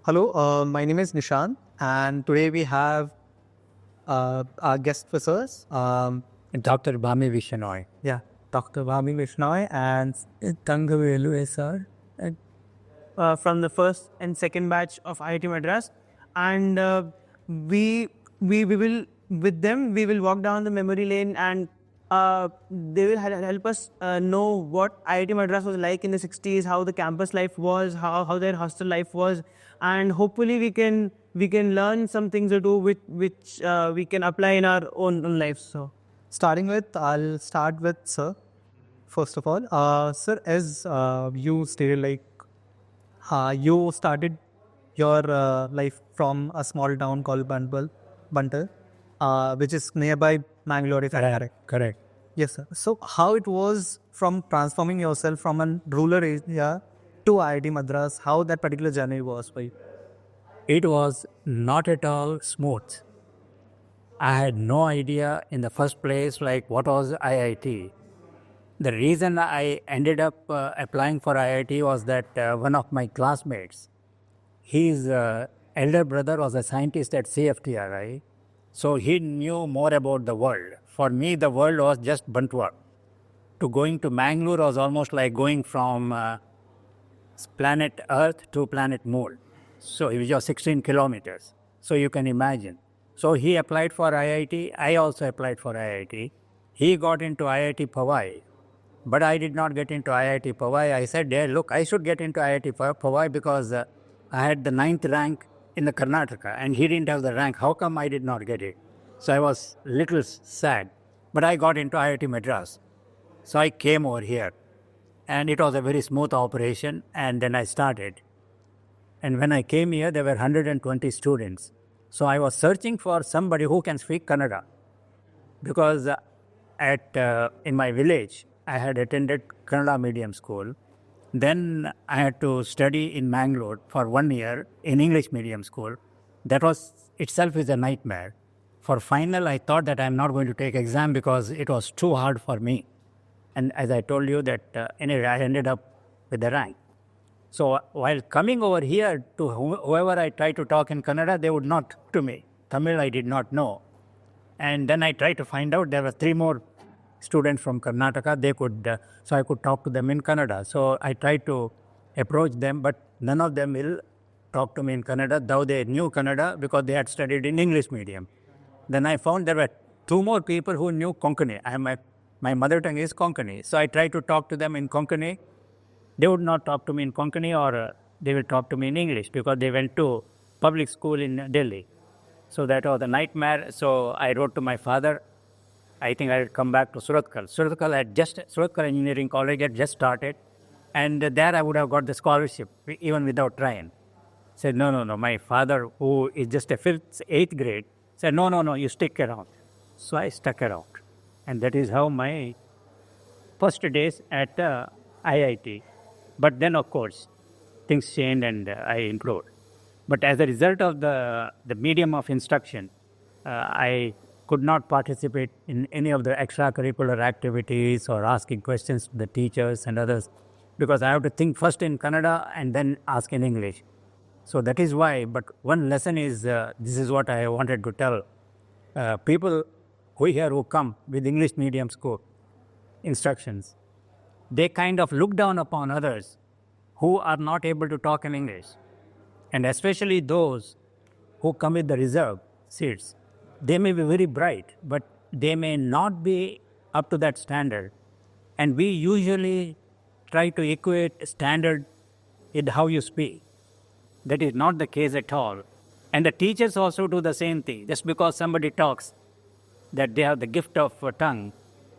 Hello, my name is Nishant, and today we have our guest with us. Dr. Bhamy V. Shenoy. Yeah, Dr. Bhamy V, and Thangavelu sir, from the first and second batch of IIT Madras, and we will with them we will walk down the memory lane, and they will help us know what IIT Madras was like in the 60s, how the campus life was, how their hostel life was, and hopefully we can learn some things or two which we can apply in our own lives. So starting with, I'll start with Sir. First of all, Sir, as you stated, you started your life from a small town called Buntal, which is nearby Mangalore, if I'm correct. Correct. Yes, sir. So, how it was from transforming yourself from a rural area to IIT Madras, how that particular journey was for you? It was not at all smooth. I had no idea in the first place what was IIT. The reason I ended up applying for IIT was that one of my classmates, his elder brother was a scientist at CFTRI, so he knew more about the world. For me, the world was just Bantwar. To going to Mangalore was almost like going from planet Earth to planet Moon. So it was just 16 kilometers. So you can imagine. So he applied for IIT. I also applied for IIT. He got into IIT Powai. But I did not get into IIT Powai. I said, yeah, look, I should get into IIT Powai because I had the 9th rank in the Karnataka and he didn't have the rank. How come I did not get it? So I was a little sad. But I got into IIT Madras. So I came over here and it was a very smooth operation, and then I started. And when I came here, there were 120 students. So I was searching for somebody who can speak Kannada because in my village, I had attended Kannada medium school. Then I had to study in Mangalore for 1 year in English medium school. That was itself is a nightmare. For final, I thought that I'm not going to take exam because it was too hard for me. And as I told you that anyway, I ended up with the rank. So while coming over here to whoever I tried to talk in Kannada, they would not talk to me. Tamil I did not know. And then I tried to find out there were 3 more students from Karnataka. They could, so I could talk to them in Kannada. So I tried to approach them, but none of them will talk to me in Kannada, though they knew Kannada because they had studied in English medium. Then I found there were 2 more people who knew Konkani. My mother tongue is Konkani. So I tried to talk to them in Konkani. They would not talk to me in Konkani, or they will talk to me in English because they went to public school in Delhi. So that was a nightmare. So I wrote to my father. I think I would come back to Surathkal. Surathkal Engineering College had just started, and there I would have got the scholarship even without trying. Said, no. My father, who is just a 5th, 8th grade, said, no, you stick around. So I stuck around. And that is how my first days at IIT. But then, of course, things changed and I improved. But as a result of the medium of instruction, I could not participate in any of the extracurricular activities or asking questions to the teachers and others because I have to think first in Kannada and then ask in English. So that is why, but one lesson is, this is what I wanted to tell. People who come with English medium school instructions, they kind of look down upon others who are not able to talk in English. And especially those who come with the reserve seats. They may be very bright, but they may not be up to that standard. And we usually try to equate standard with how you speak. That is not the case at all. And the teachers also do the same thing. Just because somebody talks that they have the gift of tongue,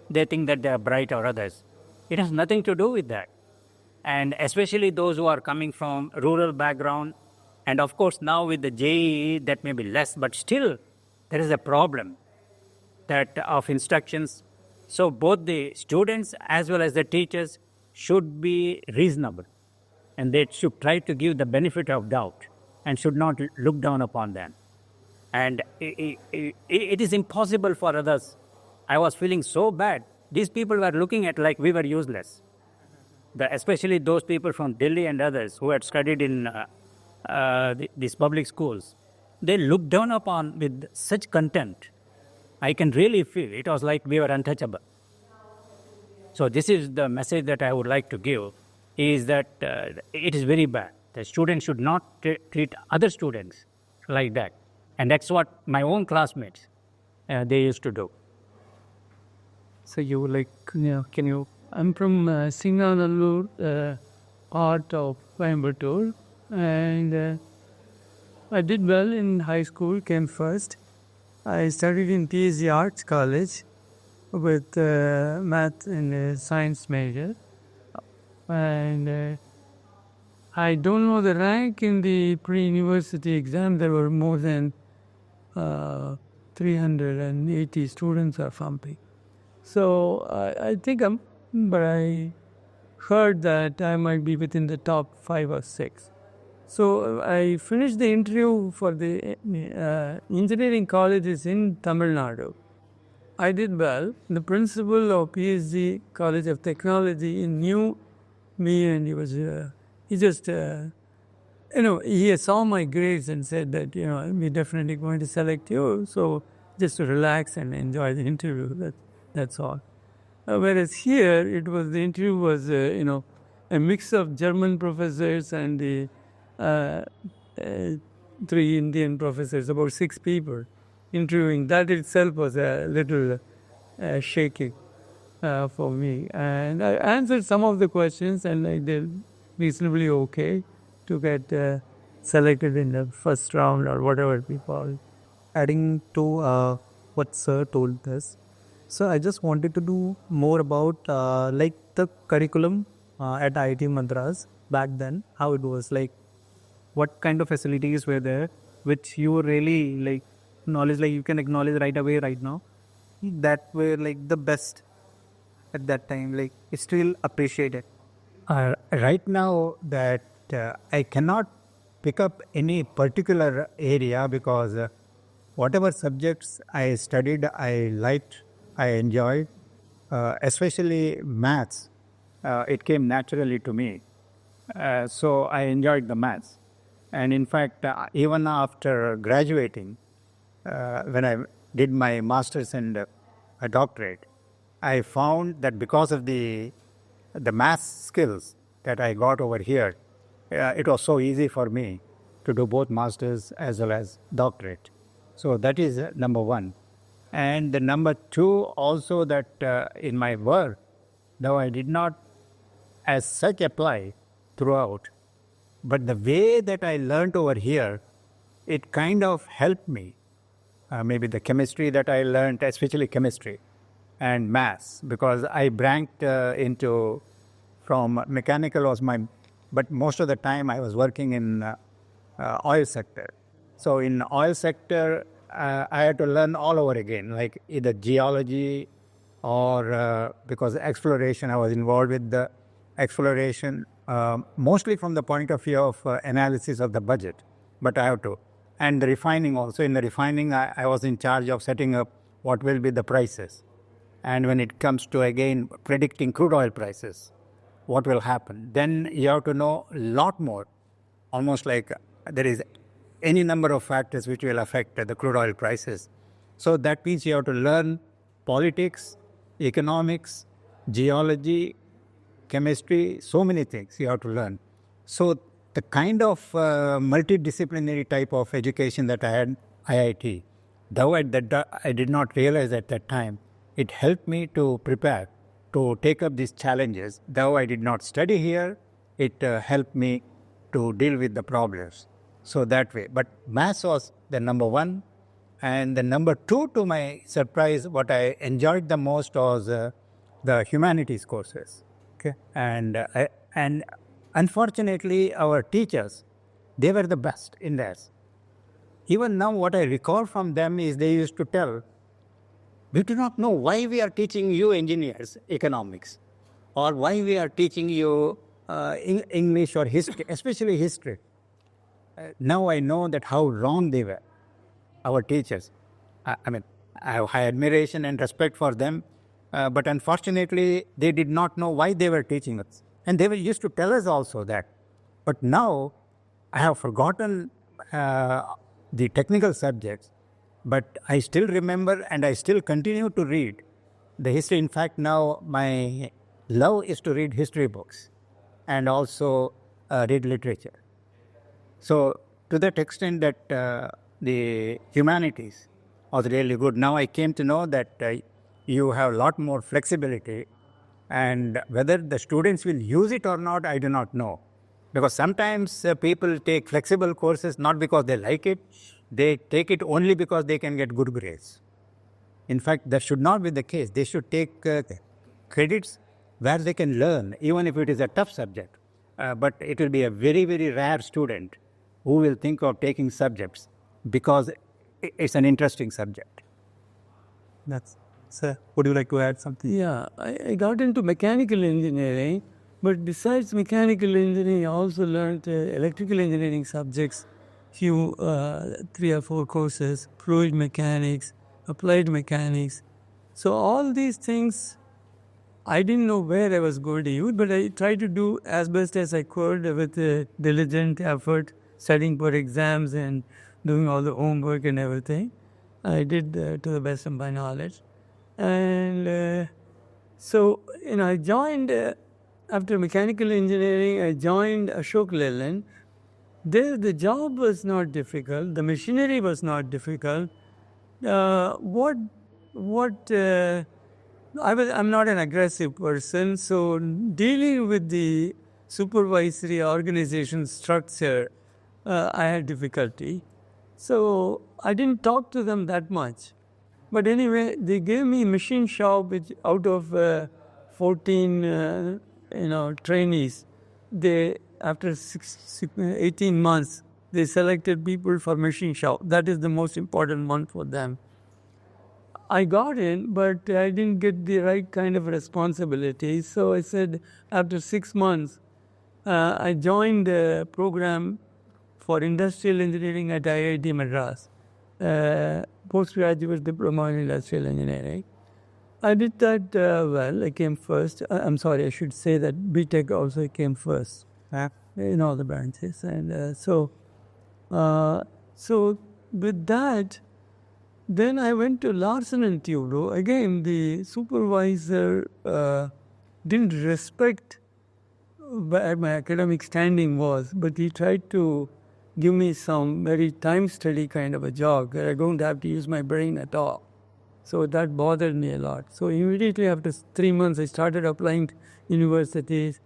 they think that they are bright or others. It has nothing to do with that. And especially those who are coming from rural background. And of course now with the JEE that may be less, but still there is a problem that of instructions. So both the students as well as the teachers should be reasonable. And they should try to give the benefit of doubt and should not look down upon them. And it is impossible for others. I was feeling so bad. These people were looking at like we were useless. Especially those people from Delhi and others who had studied in these public schools, they look down upon with such contempt. I can really feel it was like we were untouchable. So this is the message that I would like to give, is that it is very bad. The students should not treat other students like that. And that's what my own classmates, they used to do. So you like, Yeah. can you? I'm from Singanallur, part of Coimbatore, and I did well in high school, came first. I studied in PhD Arts College with math and science major, and I don't know the rank in the pre-university exam. There were more than 380 students or something. So I think but I heard that I might be within the top 5 or 6. So I finished the interview for the engineering colleges in Tamil Nadu. I did well. The principal of PhD College of Technology knew me, and he just he saw my grades and said that we're definitely going to select you. So just to relax and enjoy the interview. That's all. Whereas here, the interview was a mix of German professors and the 3 Indian professors, about 6 people interviewing. That itself was a little shaking for me. And I answered some of the questions, and I did reasonably okay to get selected in the first round or whatever we call it. Adding to what Sir told us, so I just wanted to do more about like the curriculum at IIT Madras back then, how it was like, what kind of facilities were there, which you really like knowledge, like you can acknowledge right away right now, that were like the best at that time, like it's still appreciated. Right now, that I cannot pick up any particular area, because whatever subjects I studied, I liked, I enjoyed, especially maths. It came naturally to me. So I enjoyed the maths. And in fact, even after graduating, when I did my master's and a doctorate, I found that because of the math skills that I got over here, it was so easy for me to do both masters as well as doctorate. So that is number one. And the number two also, that in my work, though I did not as such apply throughout, but the way that I learned over here, it kind of helped me. Maybe the chemistry that I learned, especially chemistry and maths, because I branched into, from mechanical was my, but most of the time I was working in oil sector. So in oil sector, I had to learn all over again, like either geology or because exploration, I was involved with the exploration, mostly from the point of view of analysis of the budget, but I have to. And the refining also. In the refining, I was in charge of setting up what will be the prices. And when it comes to, again, predicting crude oil prices, what will happen, then you have to know a lot more, almost like there is any number of factors which will affect the crude oil prices. So that means you have to learn politics, economics, geology, chemistry, so many things you have to learn. So the kind of multidisciplinary type of education that I had IIT, though I did not realize at that time, it helped me to prepare to take up these challenges. Though I did not study here, it helped me to deal with the problems. So that way. But maths was the number one. And the number two, to my surprise, what I enjoyed the most was the humanities courses. Okay. And unfortunately, our teachers, they were the best in this. Even now, what I recall from them is they used to tell, we do not know why we are teaching you engineers economics, or why we are teaching you English or history, especially history. Now I know that how wrong they were, our teachers. I mean, I have high admiration and respect for them, but unfortunately, they did not know why they were teaching us. And they were used to tell us also that. But now, I have forgotten the technical subjects, but I still remember and I still continue to read the history. In fact, now my love is to read history books and also read literature. So, to that extent that the humanities was really good. Now I came to know that you have a lot more flexibility, and whether the students will use it or not, I do not know. Because sometimes people take flexible courses not because they like it, they take it only because they can get good grades. In fact, that should not be the case. They should take credits where they can learn, even if it is a tough subject. But it will be a very, very rare student who will think of taking subjects because it's an interesting subject. That's, sir, would you like to add something? Yeah, I got into mechanical engineering, but besides mechanical engineering, I also learned electrical engineering subjects, few 3 or 4 courses, fluid mechanics, applied mechanics. So all these things, I didn't know where I was going to use, but I tried to do as best as I could with diligent effort, studying for exams and doing all the homework and everything. I did to the best of my knowledge. And so, I joined, after mechanical engineering, I joined Ashok Leyland. There, the job was not difficult, the machinery was not difficult. I'm not an aggressive person, so dealing with the supervisory organization structure, I had difficulty. So I didn't talk to them that much. But anyway, they gave me machine shop, which out of 14 trainees, they after 18 months, they selected people for machine shop. That is the most important one for them. I got in, but I didn't get the right kind of responsibility. So I said, after 6 months, I joined a program for industrial engineering at IIT Madras, postgraduate diploma in industrial engineering. I did that well. I came first. I'm sorry, I should say that BTech also came first in all the branches. And so with that, then I went to Larsen and Toubro. Again, the supervisor didn't respect where my academic standing was, but he tried to give me some very time study kind of a job where I don't have to use my brain at all. So that bothered me a lot. So immediately after 3 months, I started applying to universities,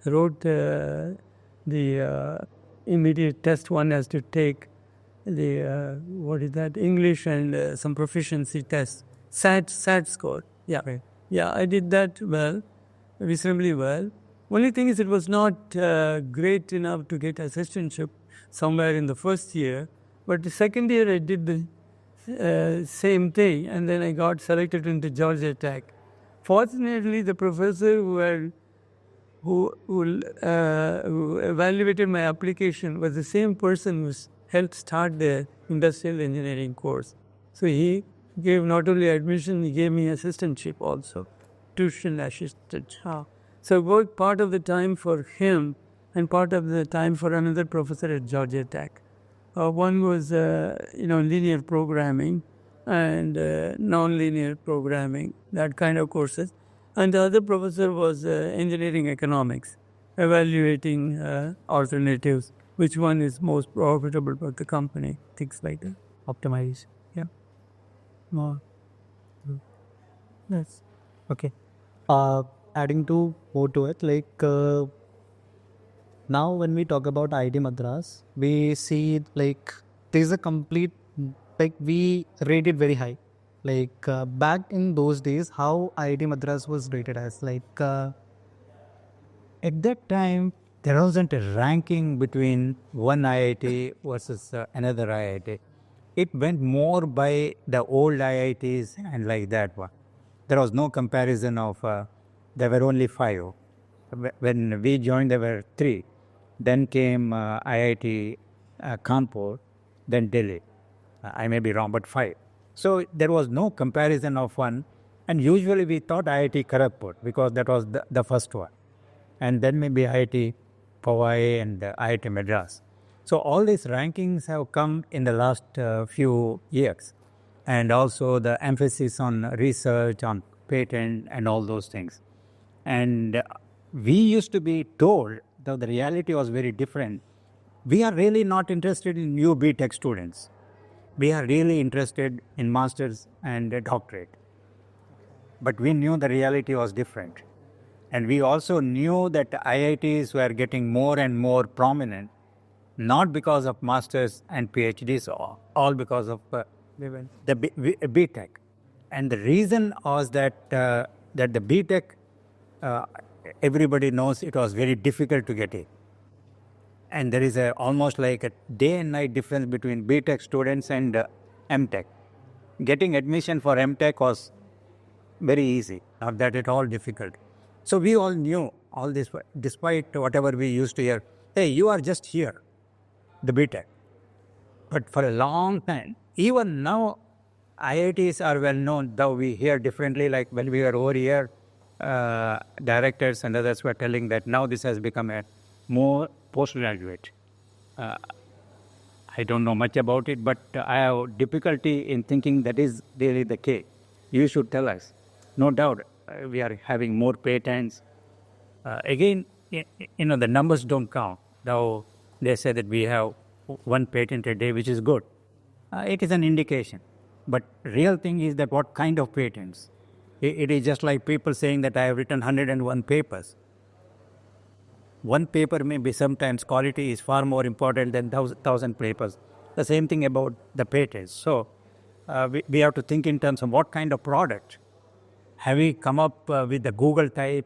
wrote the immediate test one has to take, the English and some proficiency tests, SAT score. Yeah, Right. Yeah, I did that well, reasonably well. Only thing is, it was not great enough to get assistantship somewhere in the first year. But the second year, I did the same thing, and then I got selected into Georgia Tech. Fortunately, the professor who evaluated my application was the same person who helped start the industrial engineering course. So he gave not only admission, he gave me assistantship also, tuition assistant. So I worked part of the time for him and part of the time for another professor at Georgia Tech. One was linear programming and non-linear programming, that kind of courses. And the other professor was engineering economics, evaluating alternatives, which one is most profitable for the company, things like that. Optimize. Yeah. More. Yes. Okay. Adding to more to it, like now when we talk about IIT Madras, we see like there's a complete, like we rate it very high. Like back in those days, how IIT Madras was rated as, like At that time, there wasn't a ranking between one IIT versus another IIT. It went more by the old IITs and like that one. There was no comparison of, there were only 5. When we joined, there were 3. Then came IIT Kanpur, then Delhi. I may be wrong, but 5. So there was no comparison of one. And usually we thought IIT Kharagpur because that was the first one. And then maybe IIT Powai and IIT Madras. So all these rankings have come in the last few years, and also the emphasis on research, on patent, and all those things. And we used to be told, though the reality was very different, we are really not interested in new BTech students. We are really interested in masters and a doctorate. But we knew the reality was different. And we also knew that IITs were getting more and more prominent, not because of masters and PhDs, all because of the BTech. And the reason was that that the BTech, everybody knows it was very difficult to get in. And there is almost like a day and night difference between BTech students and MTech. Getting admission for MTech was very easy, not that at all difficult. So we all knew all this, despite whatever we used to hear, hey, you are just here, the BTech. But for a long time, even now, IITs are well known, though we hear differently, like when we were over here, directors and others were telling that now this has become a more postgraduate. I don't know much about it, but I have difficulty in thinking that is really the case. You should tell us. No doubt, we are having more patents. Again, the numbers don't count. Though they say that we have one patent a day, which is good. It is an indication. But real thing is that what kind of patents? It is just like people saying that I have written 101 papers. One paper may be sometimes quality is far more important than 1,000 papers. The same thing about the patents. So we have to think in terms of what kind of product. Have we come up with the Google type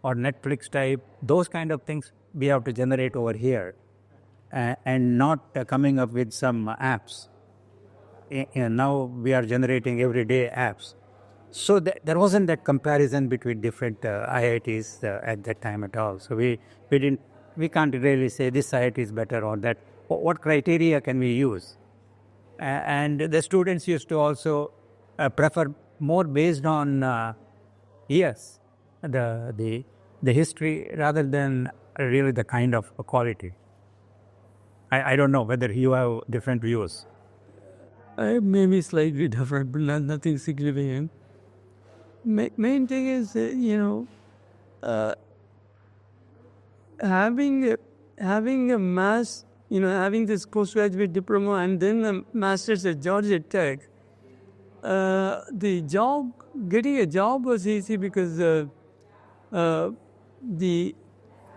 or Netflix type? Those kind of things we have to generate over here and not coming up with some apps. Now we are generating everyday apps. So there wasn't that comparison between different IITs at that time at all. So we can't really say this IIT is better or that. What criteria can we use? And the students used to also prefer more based on the history rather than really the kind of quality. I don't know whether you have different views. I may be slightly different, but nothing significant. Main thing is, having a mass, having this postgraduate diploma and then a master's at Georgia Tech. Getting a job was easy because the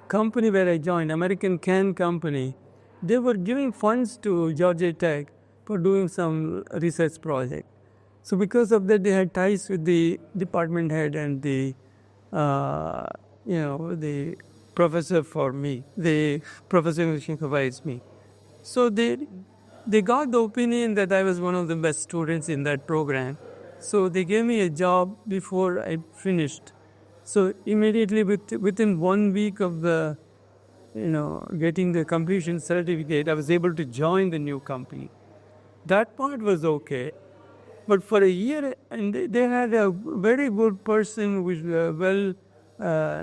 company where I joined, American Can Company, they were giving funds to Georgia Tech for doing some research project. So because of that, they had ties with the department head and the professor for me, the professor who supervised me. So they got the opinion that I was one of the best students in that program. So they gave me a job before I finished. So immediately within 1 week of the, getting the completion certificate, I was able to join the new company. That part was okay. But for a year, and they had a very good person who was well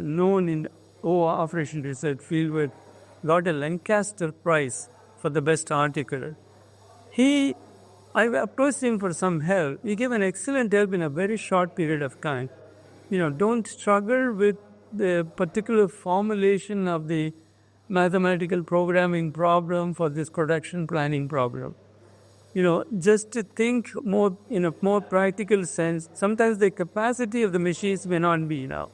known in operation research field, with got a Lancaster Prize for the best article. I approached him for some help. He gave an excellent help in a very short period of time. Don't struggle with the particular formulation of the mathematical programming problem for this production planning problem. Just to think more in a more practical sense. Sometimes the capacity of the machines may not be enough,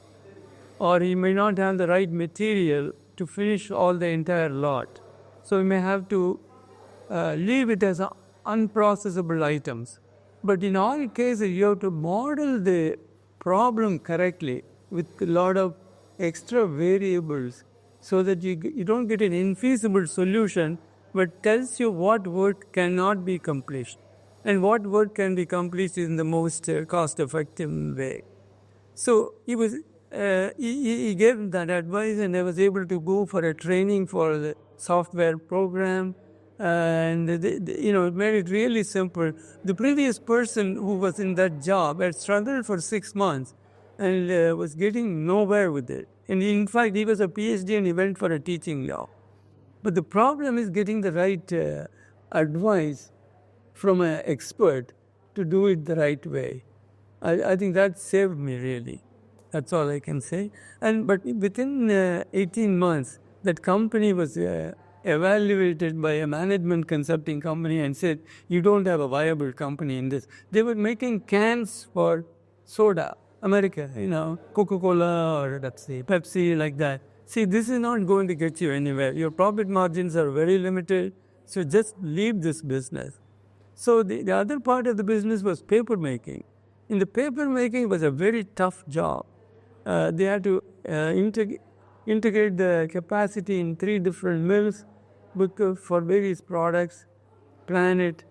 or you may not have the right material to finish all the entire lot. So you may have to leave it as unprocessable items. But in all cases, you have to model the problem correctly with a lot of extra variables so that you don't get an infeasible solution, but tells you what work cannot be accomplished and what work can be accomplished in the most cost-effective way. So he gave that advice, and I was able to go for a training for the software program, and it made it really simple. The previous person who was in that job had struggled for 6 months and was getting nowhere with it. And in fact, he was a PhD and he went for a teaching job. But the problem is getting the right advice from an expert to do it the right way. I think that saved me really. That's all I can say. But within 18 months, that company was evaluated by a management consulting company and said, you don't have a viable company in this. They were making cans for soda, America, Coca-Cola or let's say Pepsi, like that. See, this is not going to get you anywhere. Your profit margins are very limited, so just leave this business. So the other part of the business was paper making. In the paper making was a very tough job. They had to integrate the capacity in 3 different mills for various products, plan it.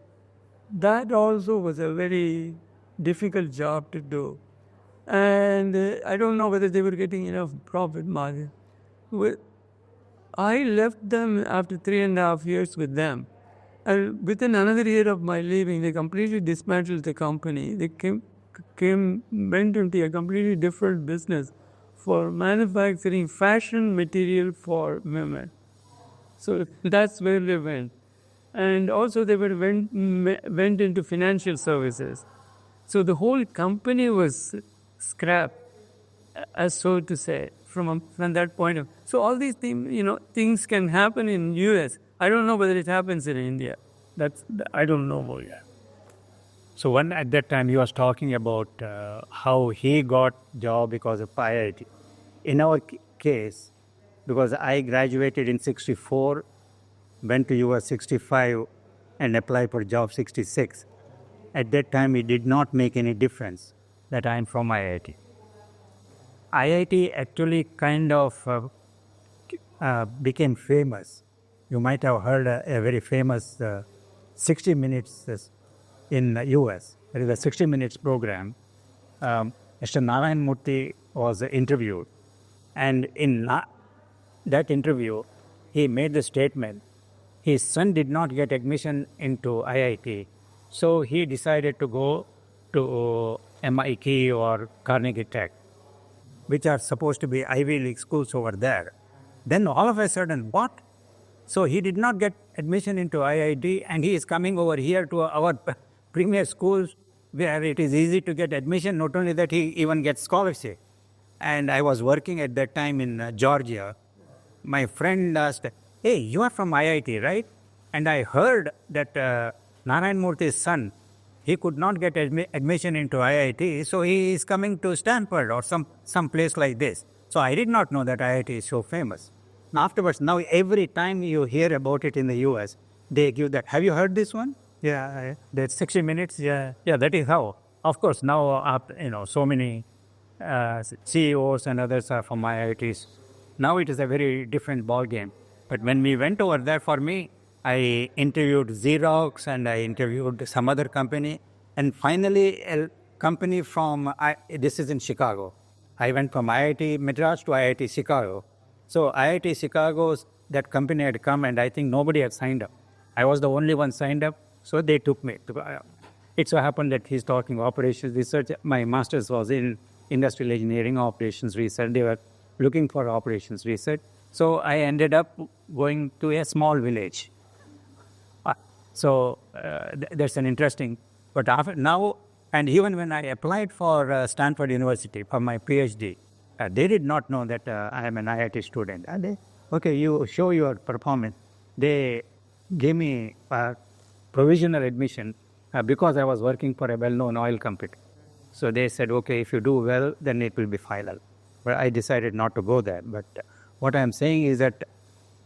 That also was a very difficult job to do. And I don't know whether they were getting enough profit margin. I left them after 3.5 years with them. And within another year of my leaving, they completely dismantled the company. They went into a completely different business for manufacturing fashion material for women. So that's where they went. And also they went into financial services. So the whole company was scrapped, as so to say, from that point of. So all these things can happen in US. I don't know whether it happens in India. I don't know. Yeah. So at that time he was talking about how he got job because of IIT. In our case, because I graduated in 64, went to US 65 and applied for job 66. At that time it did not make any difference that I am from IIT. IIT actually kind of became famous. You might have heard a very famous 60 Minutes in the US. There is a 60 Minutes program. Mr. Narayan Murthy was interviewed. And in that interview, he made the statement, his son did not get admission into IIT. So he decided to go to MIT or Carnegie Tech, which are supposed to be Ivy League schools over there. Then all of a sudden, what? So he did not get admission into IIT and he is coming over here to our premier schools where it is easy to get admission. Not only that, he even gets scholarship. And I was working at that time in Georgia. My friend asked, hey, you are from IIT, right? And I heard that Narayan Murthy's son, he could not get admission into IIT, so he is coming to Stanford or some place like this. So I did not know that IIT is so famous. Afterwards, now every time you hear about it in the US, they give that. Have you heard this one? Yeah, that's 60 Minutes. Yeah, that is how. Of course, now so many CEOs and others are from IITs. Now it is a very different ball game. But when we went over there, for me, I interviewed Xerox and I interviewed some other company. And finally, a company from, this is in Chicago. I went from IIT Madras to IIT Chicago. So IIT Chicago's, that company had come and I think nobody had signed up. I was the only one signed up, so they took me. It so happened that he's talking operations research. My master's was in industrial engineering operations research. They were looking for operations research. So I ended up going to a small village. So that's an interesting, but now, and even when I applied for Stanford University for my PhD, they did not know that I am an IIT student. And they, okay, you show your performance. They gave me provisional admission because I was working for a well-known oil company. So they said, okay, if you do well, then it will be final. But I decided not to go there. But what I am saying is that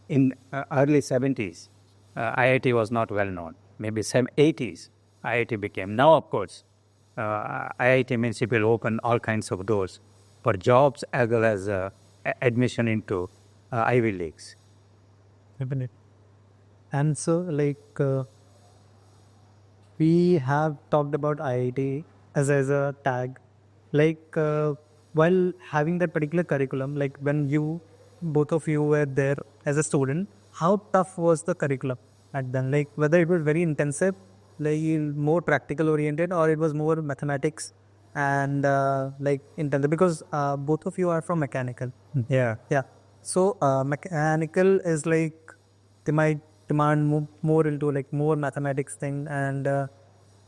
in early 70s, IIT was not well known. Maybe 80s, IIT became. Now, of course, IIT means it will open all kinds of doors for jobs as well as admission into Ivy Leagues. And so, we have talked about IIT as a tag. While having that particular curriculum, when both of you were there as a student, how tough was the curriculum at then? Whether it was very intensive, more practical oriented, or it was more mathematics and intensive, because both of you are from mechanical. Yeah. So mechanical is they might demand more into like more mathematics thing and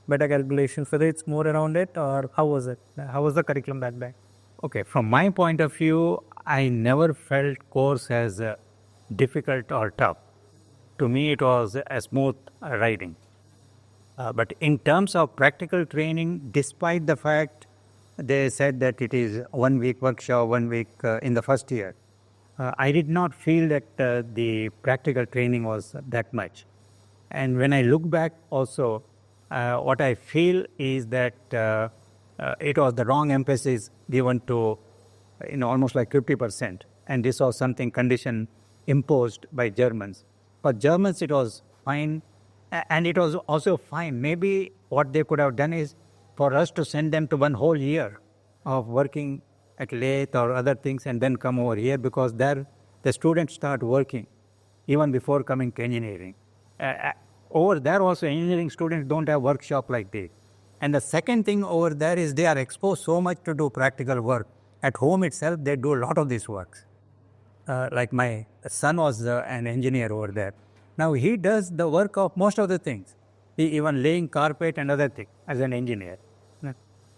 better calculations. Whether it's more around it, or how was it? How was the curriculum back then? Okay, from my point of view, I never felt course as difficult or tough. To me, it was a smooth riding. But in terms of practical training, despite the fact they said that it is 1 week workshop, 1 week in the first year, I did not feel that the practical training was that much. And when I look back also, what I feel is that it was the wrong emphasis given to, almost like 50%. And this was something condition imposed by Germans. For Germans, it was fine. And it was also fine. Maybe what they could have done is for us to send them to 1 whole year of working at Lathe or other things and then come over here, because there the students start working even before coming to engineering. Over there also engineering students don't have workshop like this. And the second thing over there is they are exposed so much to do practical work. At home itself, they do a lot of these works. Like my son was an engineer over there. Now he does the work of most of the things. He even laying carpet and other things as an engineer.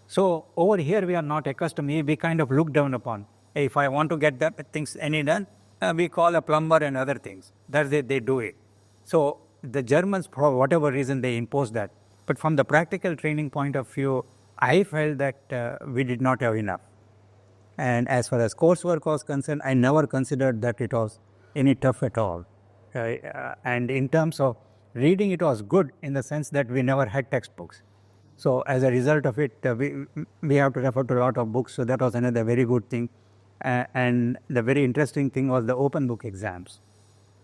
So over here we are not accustomed. We kind of look down upon. If I want to get the things any done, we call a plumber and other things. That's it, they do it. So the Germans, for whatever reason, they impose that. But from the practical training point of view, I felt that we did not have enough. And as far as coursework was concerned, I never considered that it was any tough at all. And in terms of reading, it was good in the sense that we never had textbooks. So as a result of it, we have to refer to a lot of books. So that was another very good thing. And the very interesting thing was the open book exams.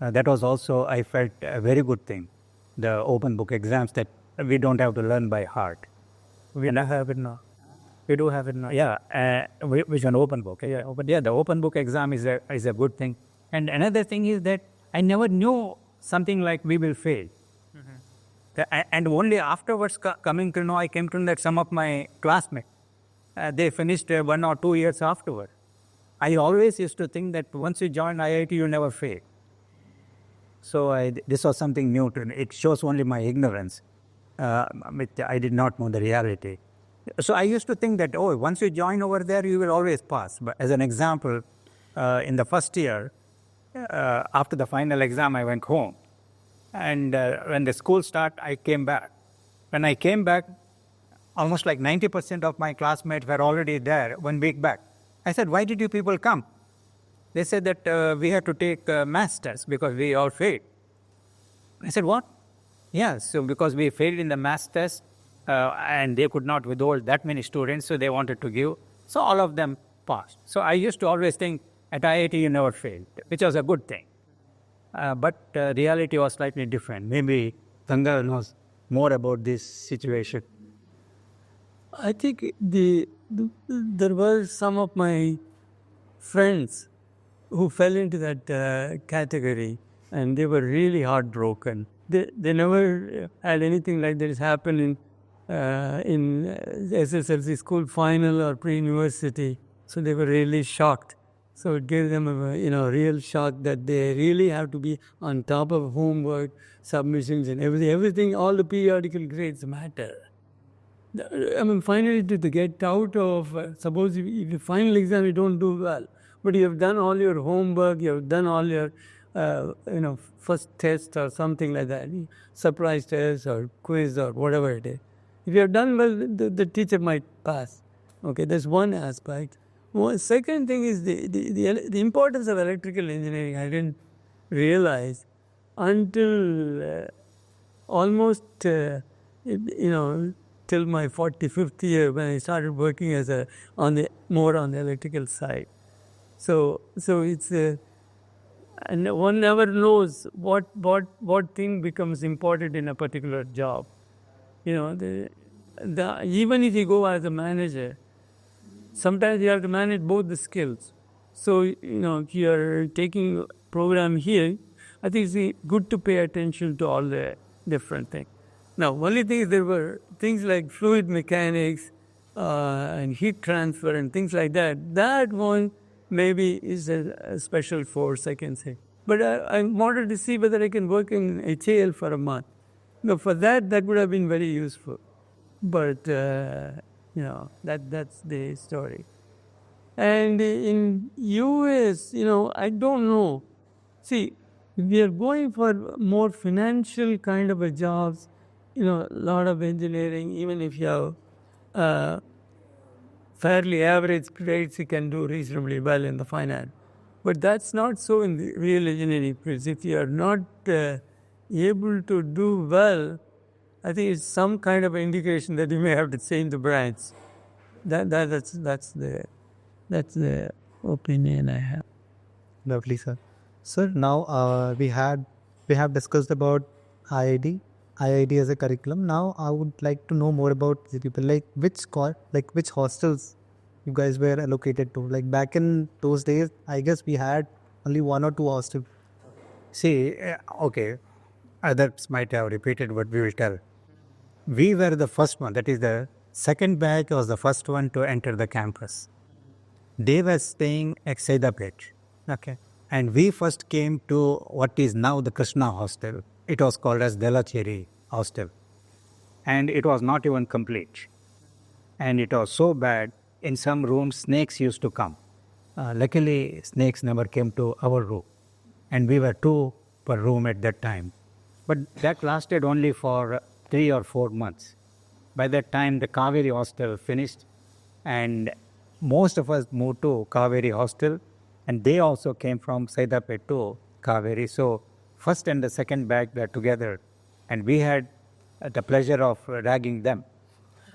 That was also, I felt, a very good thing. The open book exams that we don't have to learn by heart. We do have it now. We do have it now. Yeah, which one? Open book. Yeah, the open book exam is a good thing. And another thing is that I never knew something like we will fail. And only afterwards coming to know, I came to know that some of my classmates, they finished 1 or 2 years afterward. I always used to think that once you join IIT, you never fail. So this was something new to me. It shows only my ignorance. I did not know the reality. So I used to think that, once you join over there, you will always pass. But as an example, in the first year, after the final exam, I went home. And when the school started, I came back. When I came back, almost like 90% of my classmates were already there 1 week back. I said, why did you people come? They said that we had to take math tests because we all failed. I said, what? Yeah, so because we failed in the math test and they could not withhold that many students, so they wanted to give. So all of them passed. So I used to always think, at IIT you never failed, which was a good thing. But reality was slightly different. Maybe Thangavelu knows more about this situation. I think there were some of my friends who fell into that category, and they were really heartbroken. They never had anything like this happen in SSLC school final or pre-university, so they were really shocked. So it gave them a real shock that they really have to be on top of homework, submissions and everything. All the periodical grades matter. I mean, finally to get out of, suppose if the final exam you don't do well, but you have done all your homework, you have done all your, first test or something like that, surprise test or quiz or whatever it is. If you have done well, the teacher might pass. Okay, that's one aspect. Second thing is the importance of electrical engineering. I didn't realize until almost till my 45th year when I started working as more on the electrical side. So it's and one never knows what thing becomes important in a particular job. Even if you go as a manager, sometimes you have to manage both the skills. So, if you are taking program here, I think it's good to pay attention to all the different things. Now, only thing is there were things like fluid mechanics and heat transfer and things like that. That one maybe is a special force, I can say. But I wanted to see whether I can work in HAL for a month. No, for that would have been very useful. But that's the story. And in US, I don't know. See, if we are going for more financial kind of a jobs, a lot of engineering, even if you have fairly average grades, you can do reasonably well in the finance. But that's not so in the real engineering fields. If you are not able to do well, I think it's some kind of indication that you may have to change the branch. That's the opinion I have. Lovely, sir. Sir, now we have discussed about IIT, IIT as a curriculum. Now I would like to know more about the people, like which hostels you guys were allocated to. Like back in those days, I guess we had only one or two hostels. See, okay, others might have repeated what we will tell. We were the first one, that is the second batch was the first one to enter the campus. They were staying at Saidapet. Okay. And we first came to what is now the Krishna hostel. It was called as Delacheri hostel. And it was not even complete. And it was so bad, in some rooms snakes used to come. Luckily, snakes never came to our room. And we were 2 per room at that time. But that lasted only for 3 or 4 months. By that time, the Kaveri hostel finished, and most of us moved to Kaveri hostel, and they also came from Saidapet to Kaveri. So, first and the second batch were together, and we had the pleasure of ragging them.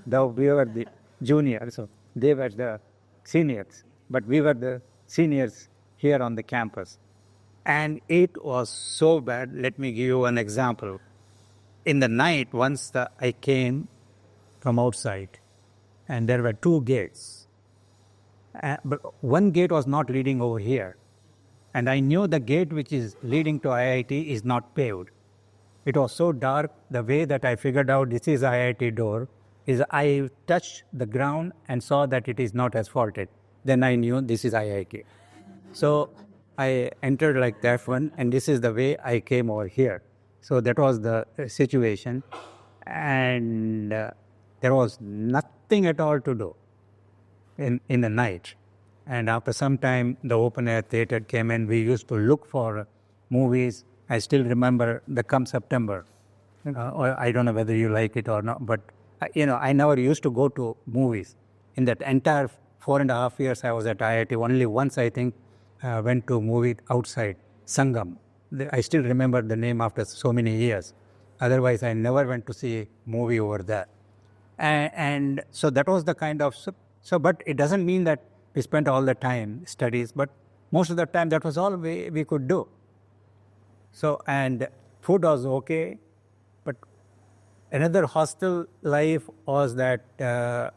Though we were the juniors, so they were the seniors, but we were the seniors here on the campus. And it was so bad. Let me give you an example. In the night, once I came from outside, and there were 2 gates. But one gate was not leading over here. And I knew the gate which is leading to IIT is not paved. It was so dark, the way that I figured out this is IIT door is I touched the ground and saw that it is not asphalted. Then I knew this is IIT. So I entered like that one, and this is the way I came over here. So that was the situation, and there was nothing at all to do in the night. And after some time, the open air theater came in. We used to look for movies. I still remember the Come September. Or I don't know whether you like it or not, but I never used to go to movies. In that entire 4.5 years I was at IIT, only once I think went to a movie outside, Sangam. I still remember the name after so many years. Otherwise, I never went to see a movie over there. And so that was the kind of... but it doesn't mean that we spent all the time studies, but most of the time that was all we could do. So, and food was okay, but another hostel life was that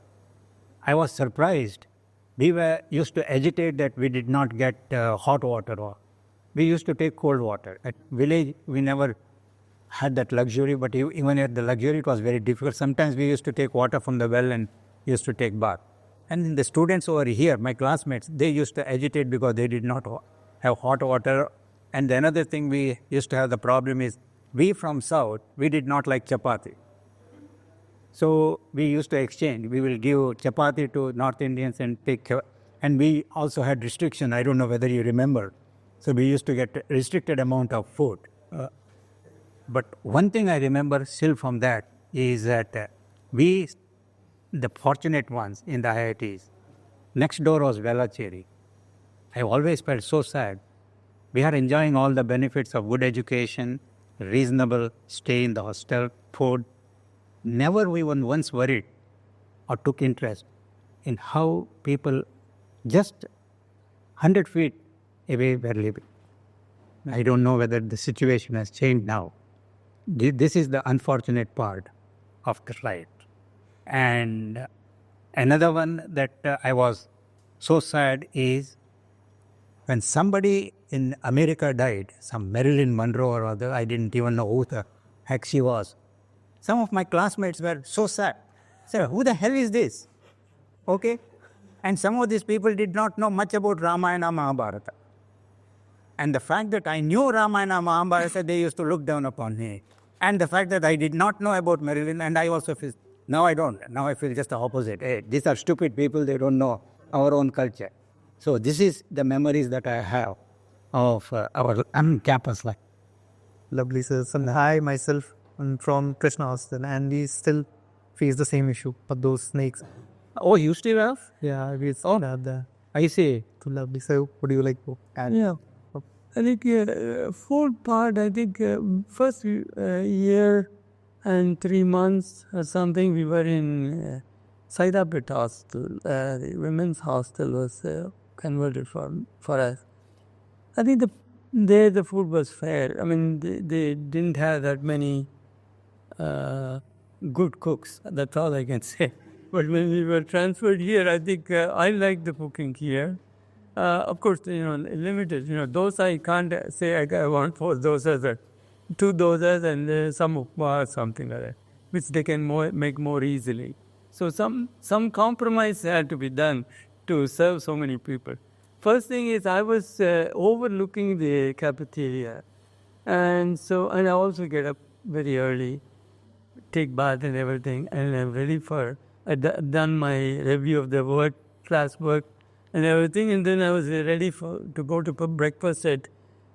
I was surprised. We were used to agitate that we did not get hot water. Or we used to take cold water. At village, we never had that luxury, but even at the luxury, it was very difficult. Sometimes we used to take water from the well and used to take bath. And the students over here, my classmates, they used to agitate because they did not have hot water. And the another thing we used to have the problem is, we from South, we did not like chapati. So we used to exchange. We will give chapati to North Indians and take, and we also had restriction. I don't know whether you remember. So we used to get restricted amount of food. But one thing I remember still from that is that we, the fortunate ones in the IITs, next door was Velachery. I always felt so sad. We are enjoying all the benefits of good education, reasonable stay in the hostel, food. Never we once worried or took interest in how people just 100 feet away were living. I don't know whether the situation has changed now. This is the unfortunate part of the life. And another one that I was so sad is when somebody in America died, some Marilyn Monroe or other, I didn't even know who the heck she was. Some of my classmates were so sad. Said, who the hell is this? Okay? And some of these people did not know much about Ramayana, Mahabharata. And the fact that I knew Ramayana, Mahabharata, they used to look down upon me. And the fact that I did not know about Maryland, and I also feel, now I don't. Now I feel just the opposite. Hey, these are stupid people, they don't know our own culture. So this is the memories that I have of our campus life. Lovely, sir. And I myself am from Krishna Hostel, and we still face the same issue of those snakes. Oh, you still have? Yeah, we still have the I see. too lovely. So, what do you like to add? Yeah. I think food part, I think first year and 3 months or something, we were in Saidapet hostel. The women's hostel was converted for us. I think there the food was fair. I mean, they didn't have that many good cooks. That's all I can say. But when we were transferred here, I think I liked the cooking here. Of course, limited. Those I can't say I want 4 dosas or 2 dosas and some upma or something like that, which they can make more easily. So some compromise had to be done to serve so many people. First thing is I was overlooking the cafeteria, and I also get up very early, take bath and everything, and I'm ready for. Done my review of the class work and everything, and then I was ready to go to breakfast at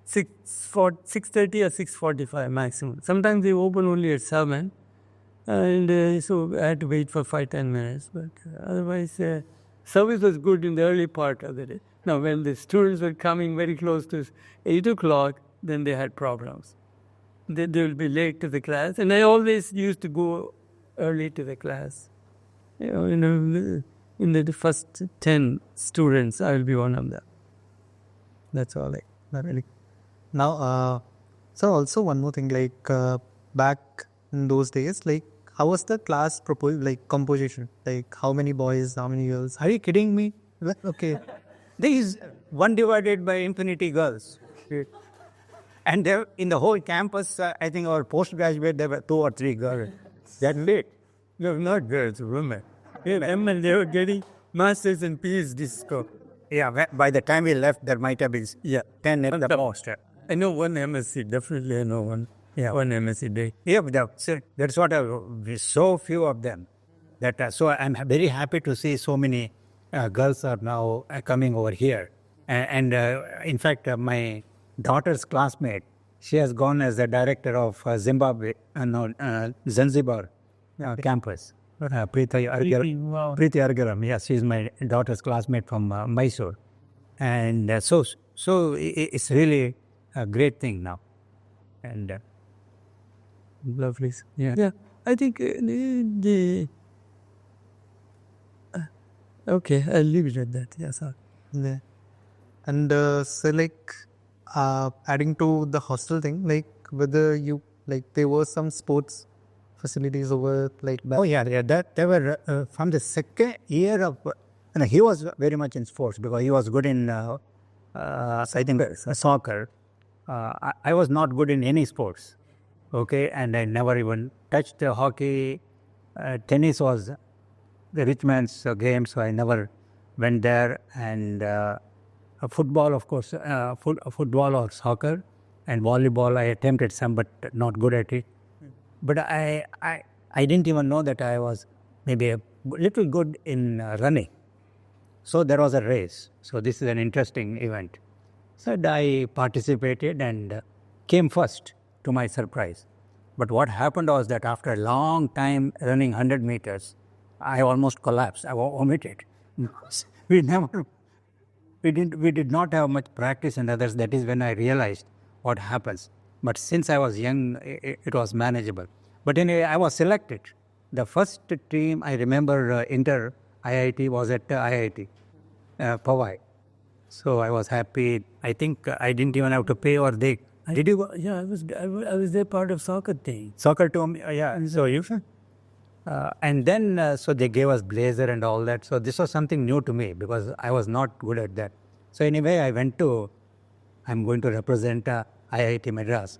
6:30 or 6:45 maximum. Sometimes they open only at 7, and so I had to wait for 5-10 minutes. But otherwise, service was good in the early part of the day. Now, when the students were coming very close to 8 o'clock, then they had problems. They will be late to the class, and I always used to go early to the class. In the first 10 students, I will be one of them. That's all. Not really. Now, so also one more thing, back in those days, how was the class composition? How many boys, how many girls? Are you kidding me? Okay. There is one divided by infinity girls. And there, in the whole campus, I think our postgraduate, there were 2 or 3 girls. That late. They were not girls, women. And they were getting masters and PhDs. Yeah, by the time we left, there might have been 10 at the most. I know one MSc, definitely I know one. Yeah, one MSc day. Yeah, that's what so few of them. So I'm very happy to see so many girls are now coming over here. And in fact, my daughter's classmate, she has gone as the director of Zanzibar campus. Preeti Argaram, yes, she's my daughter's classmate from Mysore. And so it's really a great thing now. And lovely. Yeah. I think okay, I'll leave it at that. Yes, sir. Yeah. And adding to the hostel thing, whether you there were some sports facilities over back. Oh yeah, that they were from the second year of. He was very much in sports because he was good in I think soccer. I was not good in any sports. Okay, and I never even touched hockey. Tennis was the rich man's game, so I never went there. And football, of course, football or soccer, and volleyball. I attempted some, but not good at it. But I didn't even know that I was maybe a little good in running. So there was a race. So this is an interesting event. So I participated and came first, to my surprise. But what happened was that after a long time running 100 meters, I almost collapsed. I vomited. We did not have much practice and others. That is when I realized what happens. But since I was young, it was manageable. But anyway, I was selected. The first team, I remember inter IIT was at IIT, Powai. So I was happy. I think I didn't even have to pay or they. Did you go? Yeah, I was there part of soccer team. Soccer team, yeah. So you. And then, so they gave us blazer and all that. So this was something new to me because I was not good at that. So anyway, I'm going to represent IIT Madras.